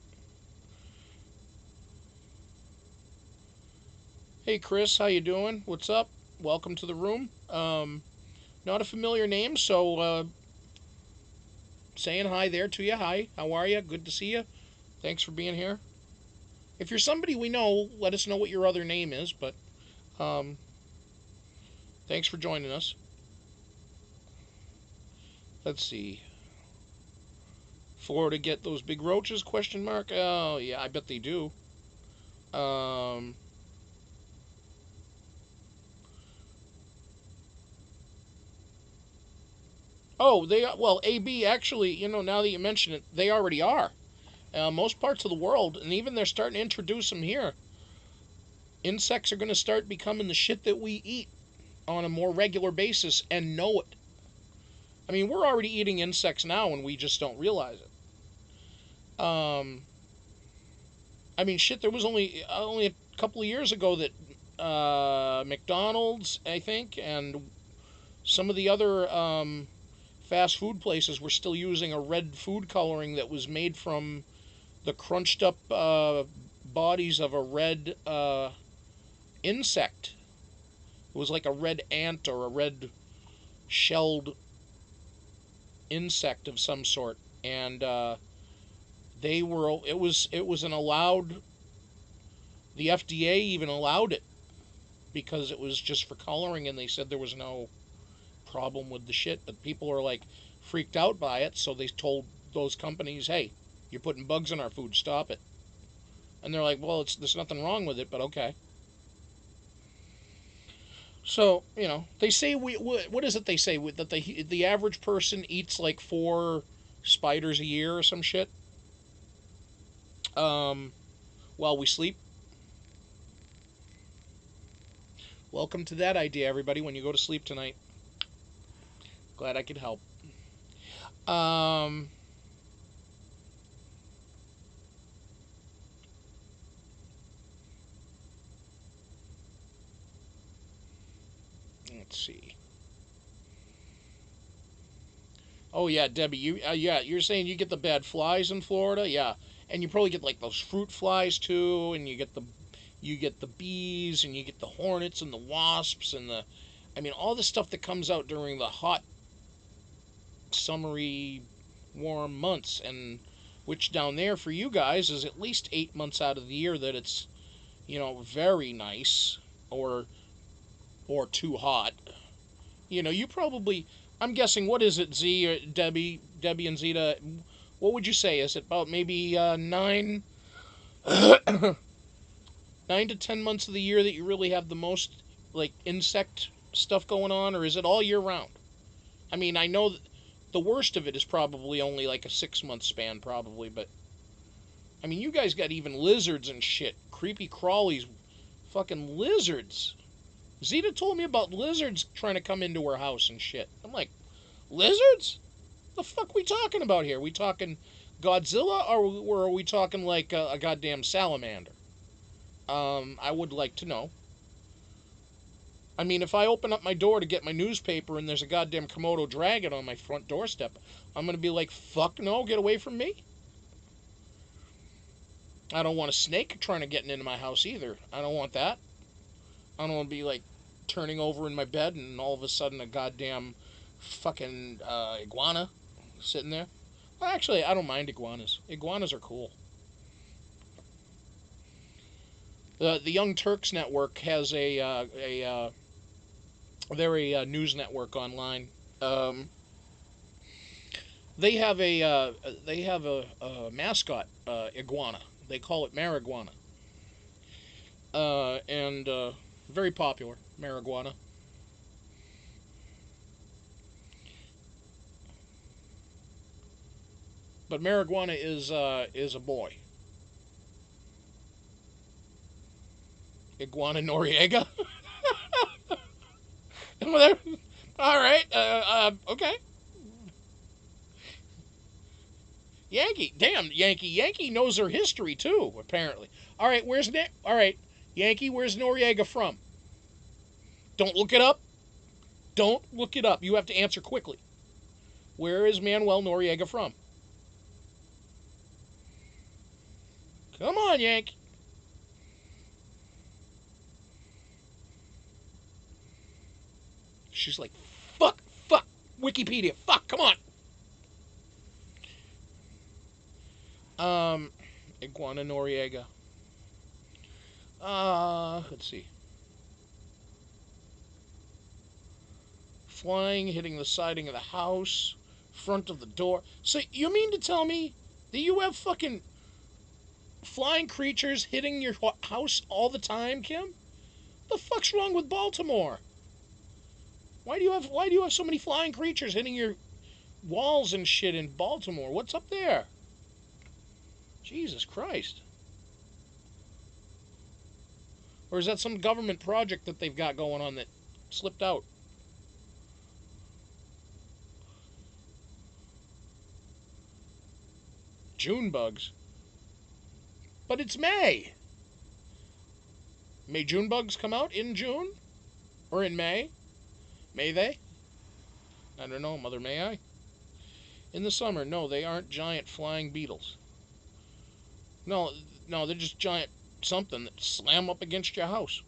Hey Chris, how you doing? What's up? Welcome to the room. Not a familiar name, so saying hi there to you. Hi, how are you? Good to see you. Thanks for being here. If you're somebody we know, let us know what your other name is. But thanks for joining us. Let's see. Florida get those big roaches? Question mark. Oh yeah, I bet they do. Oh, well, AB actually, you know, now that you mention it, they already are. Most parts of the world, and even they're starting to introduce them here. Insects are going to start becoming the shit that we eat on a more regular basis and know it. I mean, we're already eating insects now and we just don't realize it. I mean, shit, there was only a couple of years ago that McDonald's, I think, and some of the other fast food places were still using a red food coloring that was made from the crunched up bodies of a red insect. It was like a red ant or a red shelled insect of some sort, and they were. It was an allowed. The FDA even allowed it because it was just for coloring, and they said there was no problem with the shit. But people are like freaked out by it, so they told those companies, "Hey, you're putting bugs in our food. Stop it." And they're like, "Well, there's nothing wrong with it, but okay." So, you know, they say what is it they say that the average person eats like 4 spiders a year or some shit while we sleep. Welcome to that idea, everybody, when you go to sleep tonight. Glad I could help. Let's see. Oh yeah, Debbie, you're saying you get the bad flies in Florida, yeah, and you probably get like those fruit flies too, and you get the bees, and you get the hornets and the wasps and the I mean, all the stuff that comes out during the hot, summery, warm months, and which down there for you guys is at least 8 months out of the year that it's, very nice or too hot. You probably, I'm guessing, what is it, Debbie and Zeta? What would you say? Is it about maybe 9 to 10 months of the year that you really have the most like insect stuff going on, or is it all year round? I mean, I know the worst of it is probably only like a 6 month span, probably, but I mean, you guys got even lizards and shit, creepy crawlies, fucking lizards. Zeta told me about lizards trying to come into her house and shit. I'm like, lizards? The fuck we talking about here? We talking Godzilla, or are we talking like a goddamn salamander? I would like to know. I mean, if I open up my door to get my newspaper and there's a goddamn Komodo dragon on my front doorstep, I'm going to be like, fuck no, get away from me. I don't want a snake trying to get into my house either. I don't want that. I don't want to be like turning over in my bed and all of a sudden a goddamn fucking iguana sitting there. Well, actually, I don't mind iguanas. Iguanas are cool. The Young Turks Network has they're a news network online. They have a mascot iguana. They call it marijuana, and very popular marijuana. But marijuana is a boy. Iguana Noriega. All right. Okay. Yankee. Damn, Yankee. Yankee knows her history too. Apparently. All right. All right, Yankee. Where's Noriega from? Don't look it up. Don't look it up. You have to answer quickly. Where is Manuel Noriega from? Come on, Yankee. She's like, fuck, Wikipedia, fuck, come on. Iguana Noriega. Let's see. Flying, hitting the siding of the house, front of the door. So you mean to tell me that you have fucking flying creatures hitting your house all the time, Kim? The fuck's wrong with Baltimore? Why do you have so many flying creatures hitting your walls and shit in Baltimore? What's up there? Jesus Christ. Or is that some government project that they've got going on that slipped out? June bugs. But it's May. May June bugs come out in June? Or in May? May they? I don't know, Mother, may I? In the summer, no, they aren't giant flying beetles. No, they're just giant something that slam up against your house.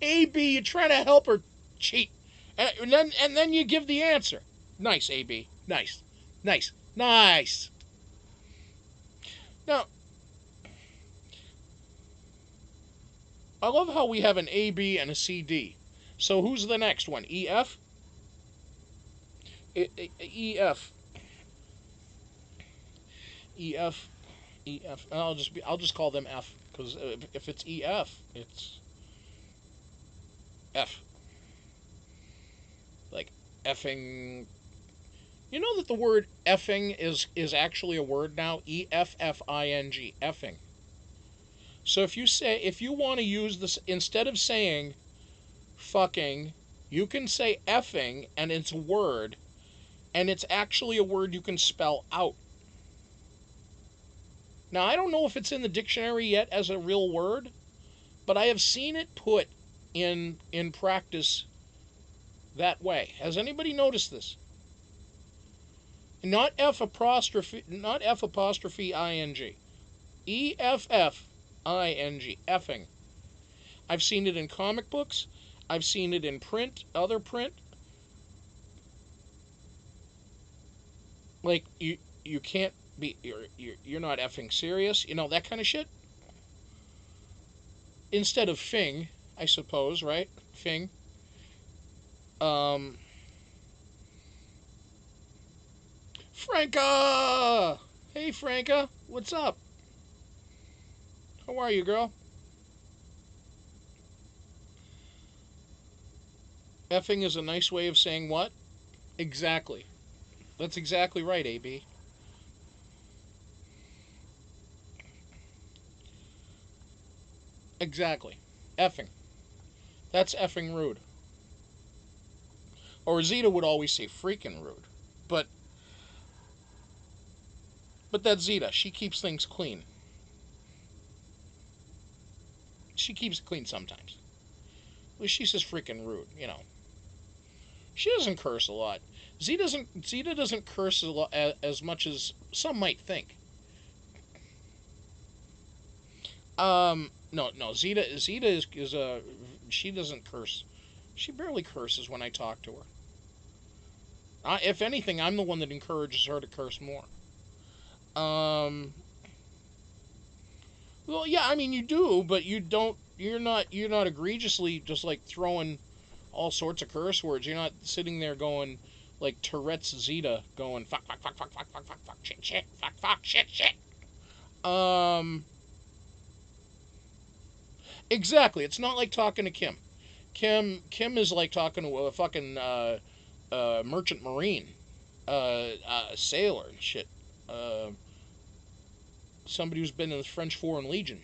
AB, you're trying to help her cheat. And then you give the answer. Nice, AB. Nice. Now, I love how we have an AB and a CD. So who's the next one? EF? EF. EF. EF. I'll just call them F, because if it's EF, it's F. Like effing. You know that the word effing is actually a word now? EFFING. Effing. So if you want to use this, instead of saying fucking, you can say effing, and it's a word, and it's actually a word you can spell out. Now, I don't know if it's in the dictionary yet as a real word, but I have seen it put in practice that way. Has anybody noticed this? Not F apostrophe ing. EFF I-N-G, effing. I've seen it in comic books. I've seen it in print, other print. Like, you can't be, you're not effing serious, that kind of shit. Instead of fing, I suppose, right? Fing. Franca! Hey, Franca, what's up? How are you, girl? Effing is a nice way of saying what? Exactly. That's exactly right, AB. Exactly. Effing. That's effing rude. Or Zeta would always say freaking rude. But that's Zeta. She keeps things clean. She keeps it clean sometimes. Well, she says freaking rude. She doesn't curse a lot. Zeta doesn't curse a lot, as much as some might think. No. Zeta is a she doesn't curse. She barely curses when I talk to her. If anything, I'm the one that encourages her to curse more. Um, well, yeah, I mean you do, but you don't. You're not egregiously just like throwing all sorts of curse words. You're not sitting there going like Tourette's Zeta, going fuck, shit, fuck, shit. Um, exactly. It's not like talking to Kim. Kim is like talking to a fucking merchant marine, sailor and shit. Uh, Somebody who's been in the French Foreign Legion.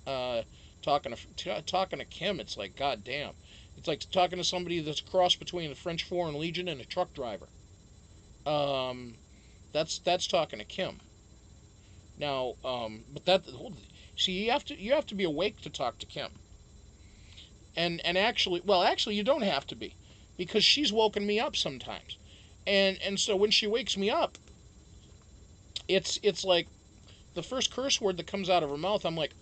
Uh, talking to Kim, it's like god damn. It's like talking to somebody that's a cross between the French Foreign Legion and a truck driver. Um, that's talking to Kim. Now, but that see you have to be awake to talk to Kim. And actually you don't have to be, because she's woken me up sometimes, and so when she wakes me up, it's like the first curse word that comes out of her mouth, I'm like,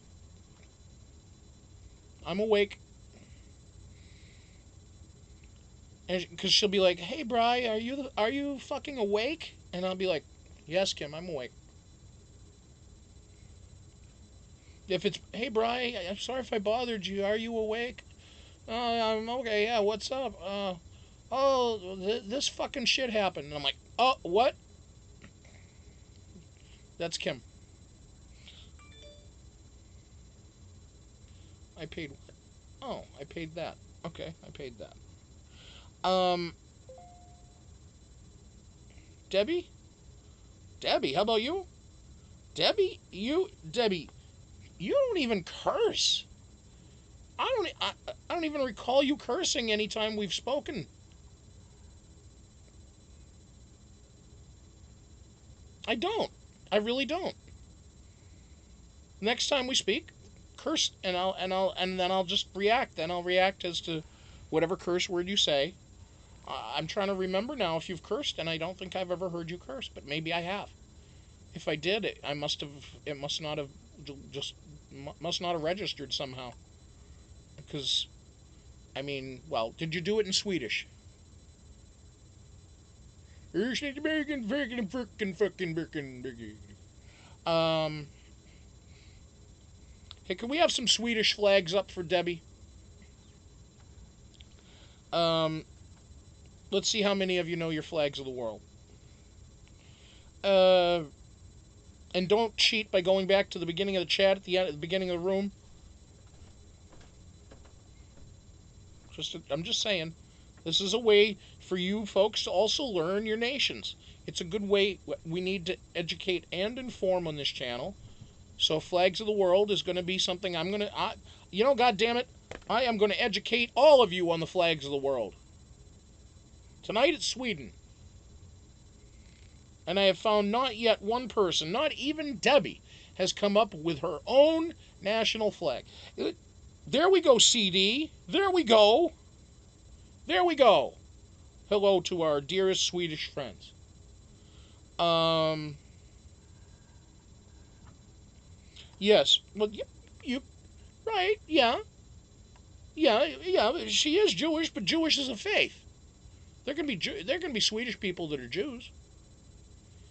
I'm awake. And because she'll be like, hey Bri, are you fucking awake? And I'll be like, yes Kim, I'm awake. If it's, hey Bri, I'm sorry if I bothered you, are you awake? I'm okay, yeah, what's up? This fucking shit happened. And I'm like, oh, what? That's Kim. I paid what? Oh, I paid that. Okay, I paid that. Um, Debbie? Debbie, how about you? Debbie, you don't even curse. I don't even recall you cursing anytime we've spoken. I don't. I really don't. Next time we speak, curse, and then I'll just react. Then I'll react as to whatever curse word you say. I'm trying to remember now if you've cursed, and I don't think I've ever heard you curse, but maybe I have. If I did, I must have. It must not have just must not have registered somehow. Because I mean, well, did you do it in Swedish? Um, hey, can we have some Swedish flags up for Debbie? Um, let's see how many of you know your flags of the world. Uh, and don't cheat by going back to the beginning of the chat at the beginning of the room. I'm just saying, this is a way for you folks to also learn your nations. It's a good way. We need to educate and inform on this channel. So flags of the world is going to be something I'm going to, God damn it, I am going to educate all of you on the flags of the world. Tonight it's Sweden. And I have found not yet one person, not even Debbie, has come up with her own national flag. There we go, CD. There we go. There we go. Hello to our dearest Swedish friends. Yes. Well, you, right? Yeah, yeah. She is Jewish, but Jewish is a faith. There can be Swedish people that are Jews,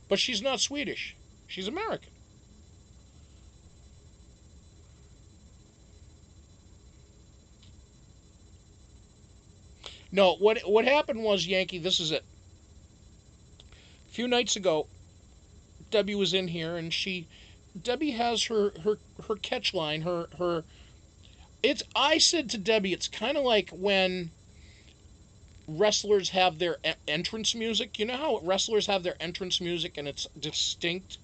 but she's not Swedish. She's American. No, what happened was, Yankee. This is it. A few nights ago, Debbie was in here, and Debbie has her catch line. Her it's. I said to Debbie, it's kind of like when wrestlers have their entrance music. You know how wrestlers have their entrance music and it's distinct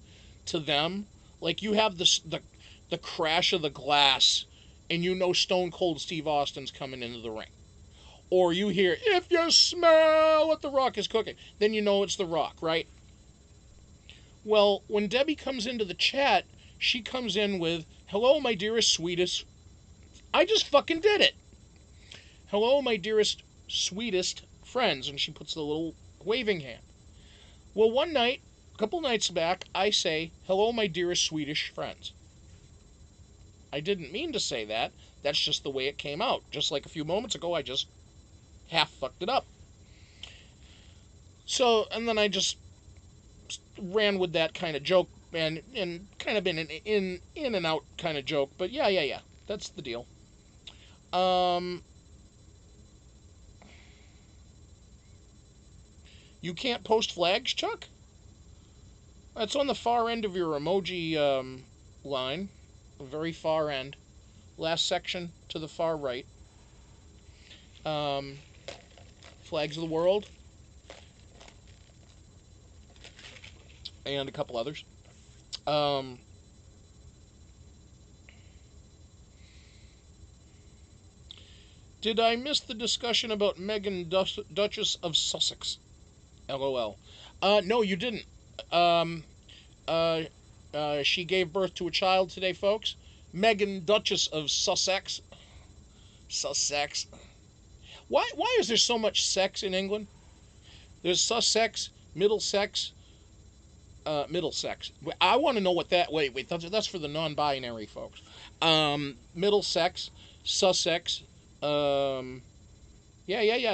to them? Like you have the crash of the glass and you know Stone Cold Steve Austin's coming into the ring. Or you hear, if you smell what the Rock is cooking, then you know it's the Rock, right? Well, when Debbie comes into the chat, she comes in with, hello, my dearest, sweetest. I just fucking did it. Hello, my dearest, sweetest friends. And she puts the little waving hand. Well, one night, a couple nights back, I say, hello, my dearest Swedish friends. I didn't mean to say that. That's just the way it came out. Just like a few moments ago, I just half fucked it up. So, and then I just ran with that kind of joke and kind of been an in and out kind of joke. But yeah. That's the deal. You can't post flags, Chuck? That's on the far end of your emoji line. The very far end. Last section to the far right. Flags of the world. And a couple others. Did I miss the discussion about Meghan Duchess of Sussex? LOL. No, you didn't. She gave birth to a child today, folks. Meghan Duchess of Sussex. Sussex. Why is there so much sex in England? There's Sussex, Middlesex, Middlesex. I want to know what that. Wait. That's for the non-binary folks. Middlesex, Sussex. Yeah.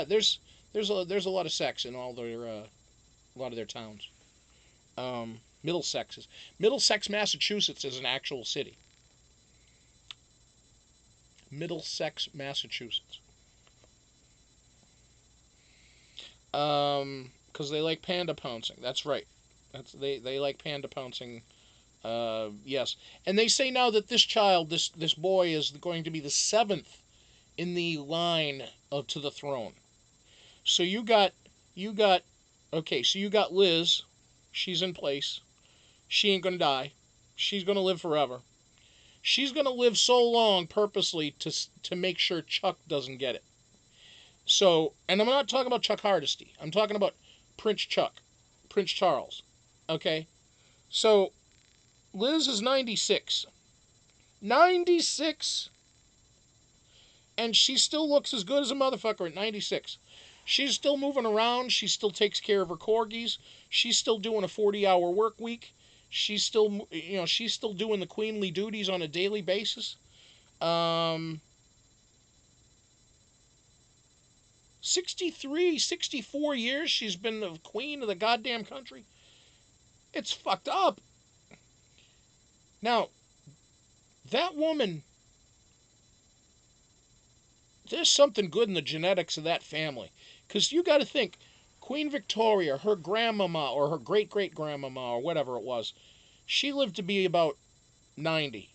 There's a lot of sex in all their a lot of their towns. Middlesex, Massachusetts is an actual city. Middlesex, Massachusetts. Because they like panda pouncing. That's right. They like panda pouncing. Yes, and they say now that this child, this boy, is going to be the 7th in the line to the throne. So you got okay. So you got Liz. She's in place. She ain't gonna die. She's gonna live forever. She's gonna live so long purposely to make sure Chuck doesn't get it. So, and I'm not talking about Chuck Hardesty. I'm talking about Prince Charles. Okay? So, Liz is 96. 96! And she still looks as good as a motherfucker at 96. She's still moving around. She still takes care of her corgis. She's still doing a 40-hour work week. She's still, she's still doing the queenly duties on a daily basis. 63, 64 years she's been the queen of the goddamn country. It's fucked up. Now, that woman, there's something good in the genetics of that family. Because you got to think, Queen Victoria, her grandmama or her great-great-grandmama or whatever it was, she lived to be about 90.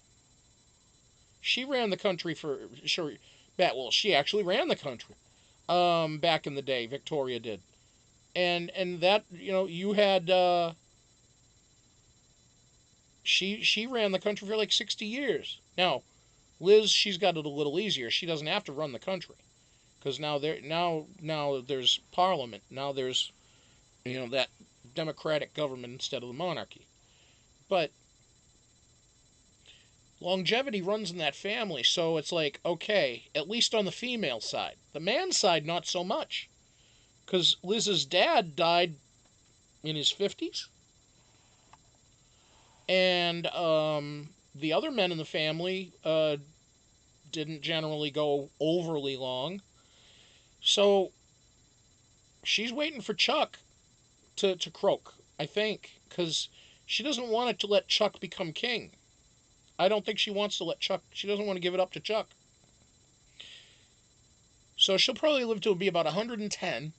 She ran the country she actually ran the country. Back in the day, Victoria did. And that, you had, she ran the country for like 60 years. Now, Liz, she's got it a little easier. She doesn't have to run the country. Because now there's parliament. Now there's, that democratic government instead of the monarchy. But longevity runs in that family, so it's like, okay, at least on the female side. The man's side, not so much. Because Liz's dad died in his 50s. And The other men in the family didn't generally go overly long. So she's waiting for Chuck to croak, I think, because she doesn't want it to let Chuck become king. I don't think she wants to let Chuck, she doesn't want to give it up to Chuck. So she'll probably live to be about 110.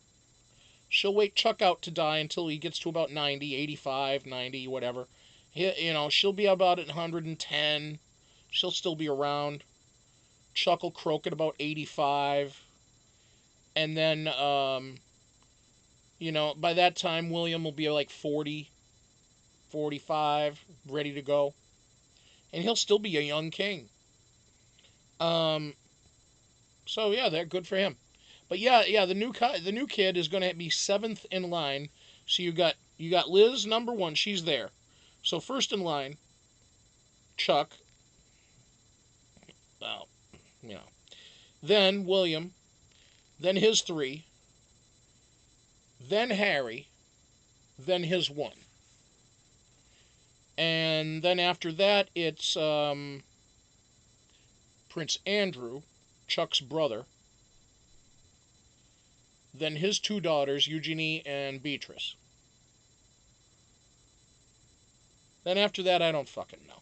She'll wait Chuck out to die until he gets to about 90, 85, 90, whatever. She'll be about at 110. She'll still be around. Chuck will croak at about 85. And then, by that time, William will be like 40, 45, ready to go. And he'll still be a young king. So yeah, they're good for him. But yeah, the new kid is going to be 7th in line. So you got Liz number 1, she's there. So first in line, Chuck. Well, Then William, then his 3, then Harry, then his 1. And then after that, it's Prince Andrew, Chuck's brother. Then his 2 daughters, Eugenie and Beatrice. Then after that, I don't fucking know.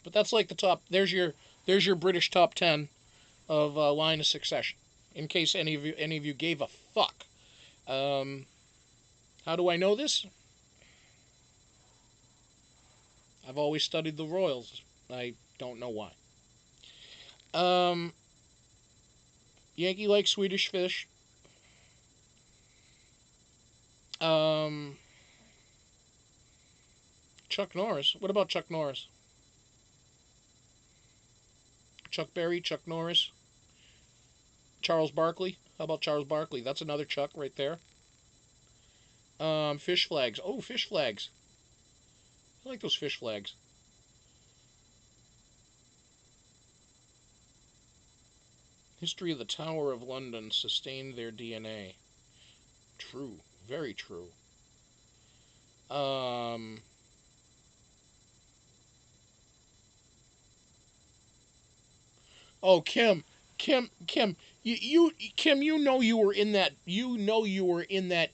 But that's like the top. There's your British top 10 of line of succession. In case any of you gave a fuck. How do I know this? I've always studied the royals. I don't know why. Yankee likes Swedish fish. Chuck Norris. What about Chuck Norris? Chuck Berry, Chuck Norris. Charles Barkley. How about Charles Barkley? That's another Chuck right there. Fish flags. Oh, fish flags. I like those fish flags. History of the Tower of London sustained their DNA. True. Very true. Oh, Kim. Kim, you were in that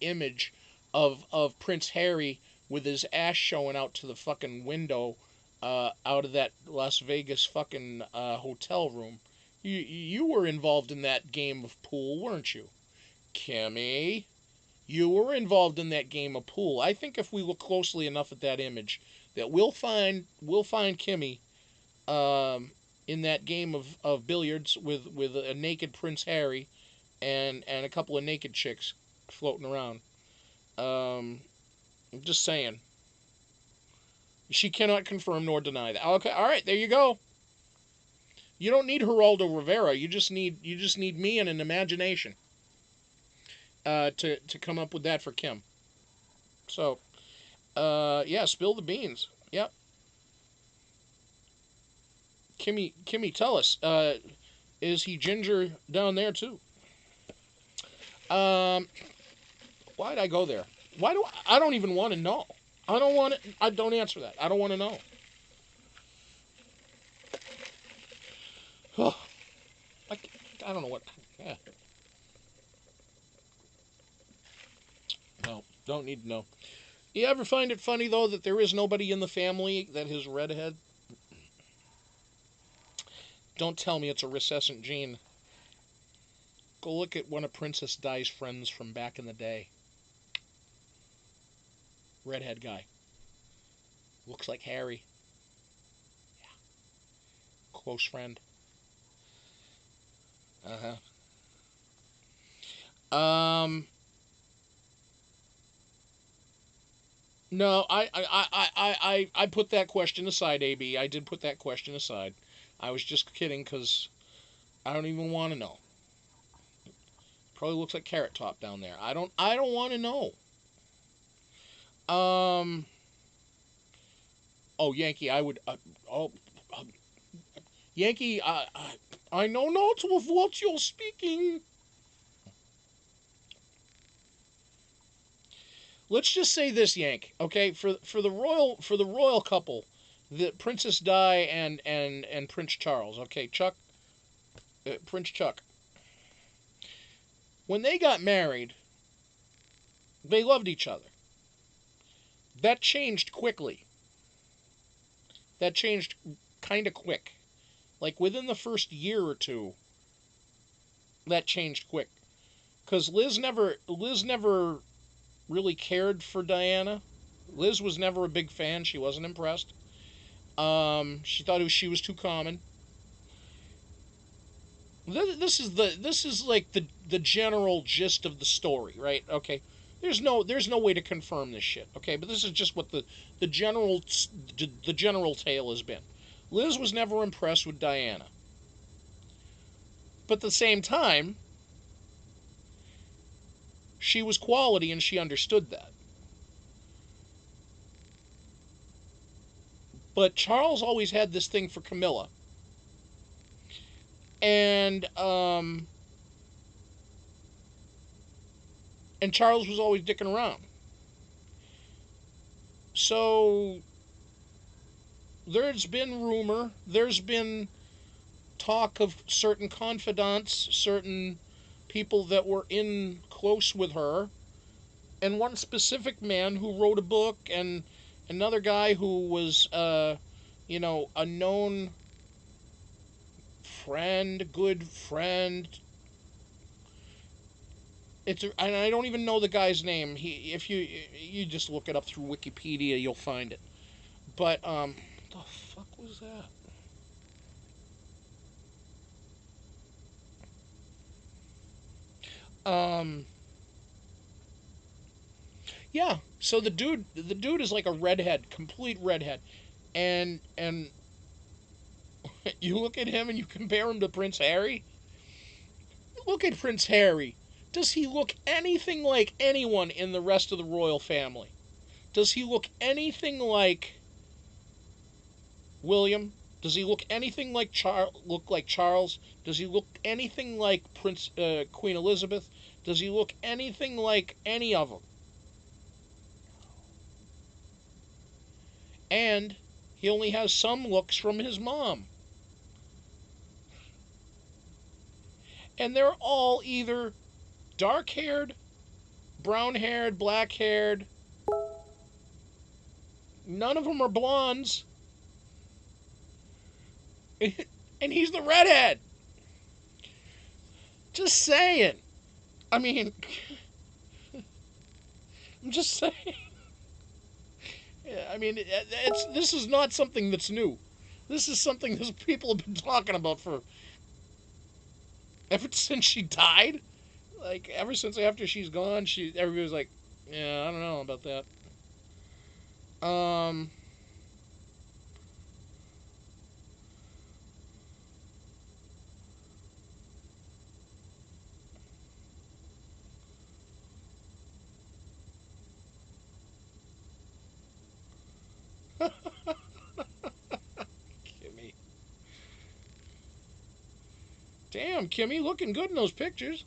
image of Prince Harry with his ass showing out to the fucking window out of that Las Vegas fucking hotel room. You were involved in that game of pool, weren't you? Kimmy, you were involved in that game of pool. I think if we look closely enough at that image, that we'll find Kimmy in that game of billiards with a naked Prince Harry and a couple of naked chicks floating around. I'm just saying. She cannot confirm nor deny that. Okay, all right, there you go. You don't need Geraldo Rivera. You just need me and an imagination to come up with that for Kim. So, yeah, spill the beans. Yep. Kimmy, tell us. Is he ginger down there too? Why'd I go there? I don't even want to know. I don't answer that. I don't want to know. I don't know what. Yeah. No, don't need to know. You ever find it funny though that there is nobody in the family that is redhead? Don't tell me it's a recessive gene. Go look at one of Princess Di's friends from back in the day. Redhead guy. Looks like Harry. Yeah. Close friend. No, I put that question aside, AB. I did put that question aside. I was just kidding because I don't even want to know. Probably looks like Carrot Top down there. I don't want to know. Oh, Yankee, I would. Yankee, I know not of what you're speaking. let's just say this, Yank. Okay, for the royal couple, the Princess Di and Prince Charles. Okay, Prince Chuck. When they got married, they loved each other. That changed quickly. That changed kind of quick. Like within the first year or two, that changed quick. Because Liz never really cared for Diana. Liz was never a big fan. She wasn't impressed. She thought she was too common. This is like the general gist of the story, right? Okay. There's no way to confirm this shit, okay? But this is just what the general the general tale has been. Liz was never impressed with Diana. But at the same time, she was quality and she understood that. But Charles always had this thing for Camilla. And and Charles was always dicking around. So there's been rumor, there's been talk of certain confidants, certain people that were in close with her, and one specific man who wrote a book, and another guy who was, a known friend, good friend. And I don't even know the guy's name. If you just look it up through Wikipedia, you'll find it. But what the fuck was that? Yeah. So the dude is like a redhead, complete redhead, and you look at him and you compare him to Prince Harry. Look at Prince Harry. Does he look anything like anyone in the rest of the royal family? Does he look anything like William? Does he look anything like Charles? Does he look anything like Queen Elizabeth? Does he look anything like any of them? And he only has some looks from his mom. And they're all either dark-haired, brown-haired, black-haired. None of them are blondes. And he's the redhead. Just saying. I mean, I'm just saying. Yeah, I mean, this is not something that's new. This is something that people have been talking about for ever since she died. Like ever since after she's gone, everybody was like, yeah, I don't know about that. Um, Kimmy, damn, Kimmy, looking good in those pictures.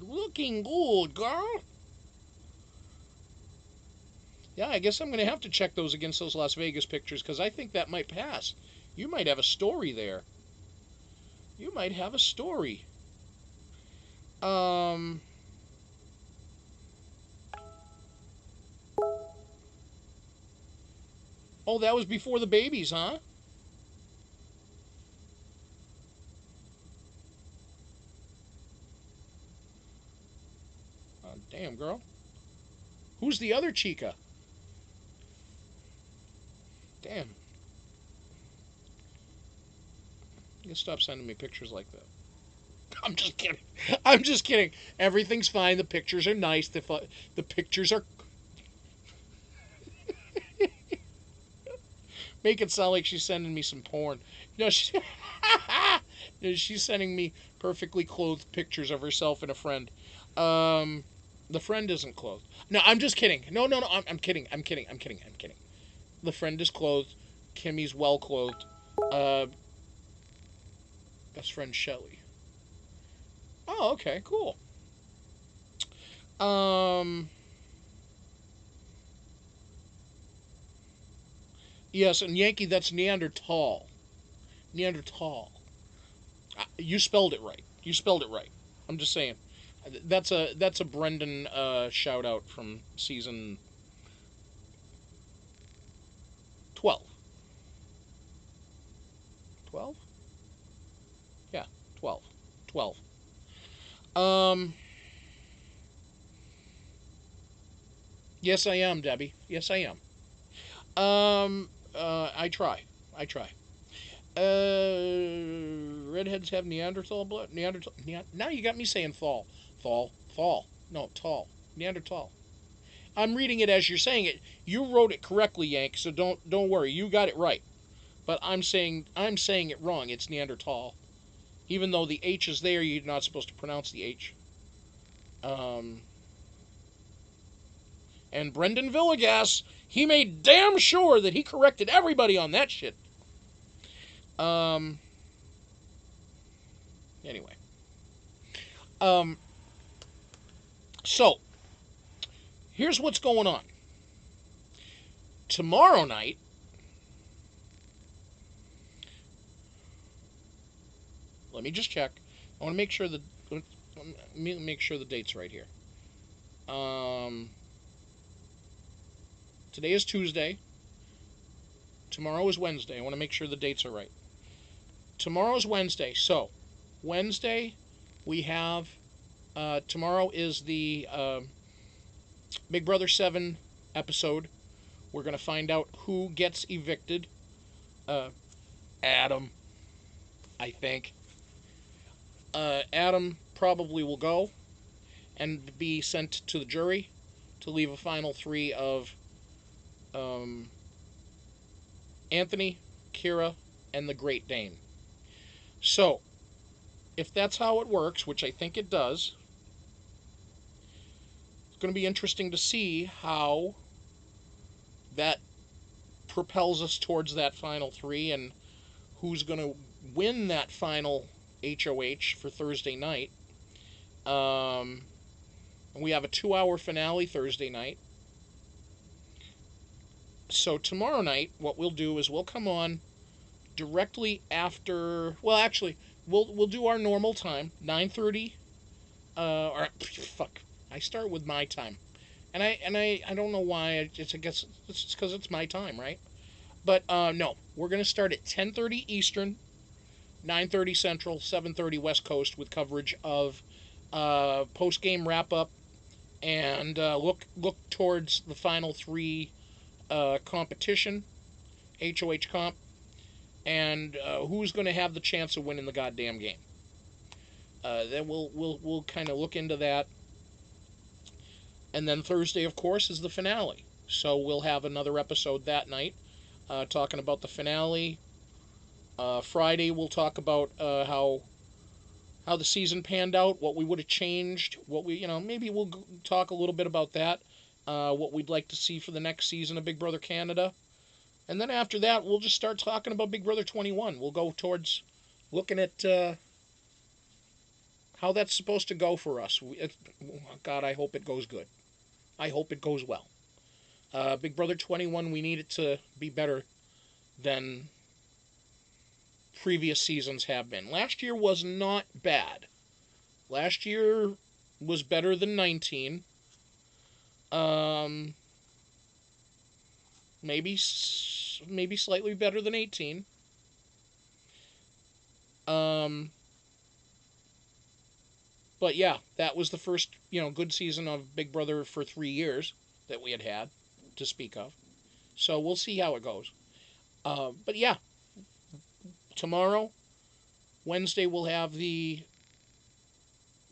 Looking good, girl. Yeah, I guess I'm gonna have to check those against those Las Vegas pictures because I think that might pass. You might have a story there. You might have a story. Um, oh, that was before the babies, huh? Damn, girl. Who's the other chica? Damn. You can stop sending me pictures like that. I'm just kidding. I'm just kidding. Everything's fine. The pictures are nice. The pictures are. Make it sound like she's sending me some porn. No, she's sending me perfectly clothed pictures of herself and a friend. Um, the friend isn't clothed. No, I'm just kidding. No, no, no. I'm kidding. I'm kidding. I'm kidding. I'm kidding. The friend is clothed. Kimmy's well clothed. Uh, best friend Shelly. Oh, okay, cool. Um, yes, and Yankee, that's Neanderthal. Neanderthal. You spelled it right. You spelled it right. I'm just saying. That's a Brendan shout out from season 12. 12? Yeah, 12. 12. Um, yes, I am, Debbie. Yes, I am. I try. I try. Redheads have Neanderthal blood. Now you got me saying thal. Thal. No, tall. Neanderthal. I'm reading it as you're saying it. You wrote it correctly, Yank. So don't worry. You got it right. But I'm saying it wrong. It's Neanderthal. Even though the H is there, you're not supposed to pronounce the H. Um, and Brendan Villegas, he made damn sure that he corrected everybody on that shit. Um, anyway. Um, so here's what's going on. Tomorrow night, let me just check. I want to make sure let me make sure the date's right here. Um, Today is Tuesday. Tomorrow is Wednesday. I want to make sure the dates are right. Tomorrow's Wednesday. So, Wednesday, we have. Tomorrow is the Big Brother 7 episode. We're going to find out who gets evicted. Uh, Adam, I think. Adam probably will go and be sent to the jury to leave a final three of um, Anthony, Kiera, and the Great Dane. So, if that's how it works, which I think it does, it's going to be interesting to see how that propels us towards that final three and who's going to win that final HOH for Thursday night. Um, we have a 2-hour finale Thursday night. So tomorrow night, what we'll do is we'll come on directly after. Well, actually, we'll do our normal time, 9:30. Or fuck, I start with my time, and I don't know why. I guess it's just because it's my time, right? But no, we're gonna start at 10:30 Eastern, 9:30 Central, 7:30 West Coast with coverage of post game wrap up and look towards the final three competition, HOH comp, and who's going to have the chance of winning the goddamn game. Then we'll kind of look into that, and then Thursday, of course, is the finale. So we'll have another episode that night, talking about the finale. Friday we'll talk about how the season panned out, what we would have changed, what we maybe we'll talk a little bit about that, what we'd like to see for the next season of Big Brother Canada. And then after that, we'll just start talking about Big Brother 21. We'll go towards looking at how that's supposed to go for us. God, I hope it goes good. I hope it goes well. Big Brother 21, we need it to be better than previous seasons have been. Last year was not bad. Last year was better than 19. Um, maybe slightly better than 18. Um, but yeah, that was the first good season of Big Brother for 3 years that we had to speak of. So we'll see how it goes. But yeah, tomorrow, Wednesday, we'll have the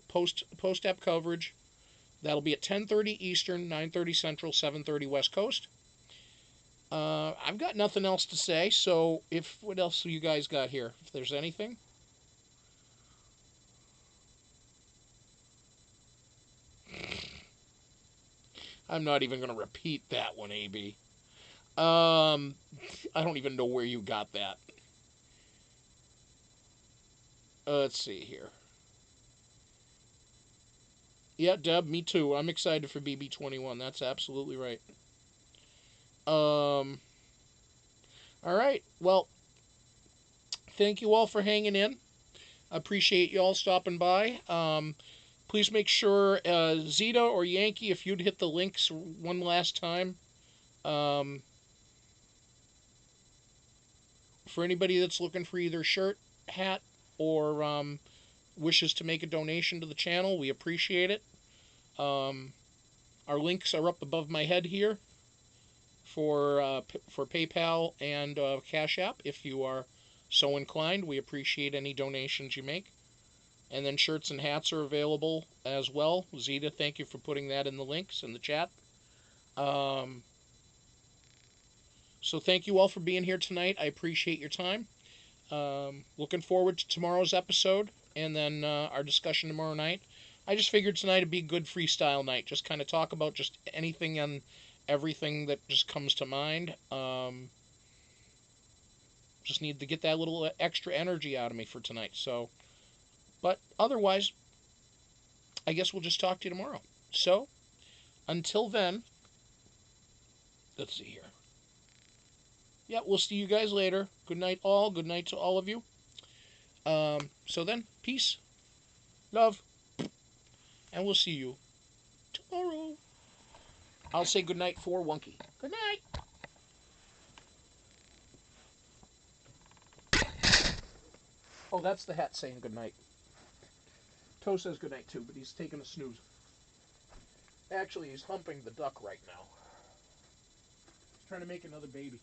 post ep coverage. That'll be at 10:30 Eastern, 9:30 Central, 7:30 West Coast. I've got nothing else to say. So what else have you guys got here? If there's anything. I'm not even going to repeat that one, AB. I don't even know where you got that. Let's see here. Yeah, Deb, me too. I'm excited for BB21. That's absolutely right. All right. Well, thank you all for hanging in. I appreciate you all stopping by. Please make sure Zeta or Yankee, if you'd hit the links one last time. Um, for anybody that's looking for either shirt, hat, or wishes to make a donation to the channel, we appreciate it. Um, our links are up above my head here for PayPal and Cash App. If you are so inclined, we appreciate any donations you make. And then shirts and hats are available as well. Zeta, thank you for putting that in the links in the chat. So thank you all for being here tonight. I appreciate your time. Looking forward to tomorrow's episode and then our discussion tomorrow night. I just figured tonight would be a good freestyle night. Just kind of talk about just anything and everything that just comes to mind. Just need to get that little extra energy out of me for tonight. So, but otherwise, I guess we'll just talk to you tomorrow. So, until then, let's see here. Yeah, we'll see you guys later. Good night, all. Good night to all of you. So then, peace, love, and we'll see you tomorrow. I'll say good night for Wonky. Good night. Oh, that's the hat saying good night. Toe says good night too, but he's taking a snooze. Actually, he's humping the duck right now. He's trying to make another baby.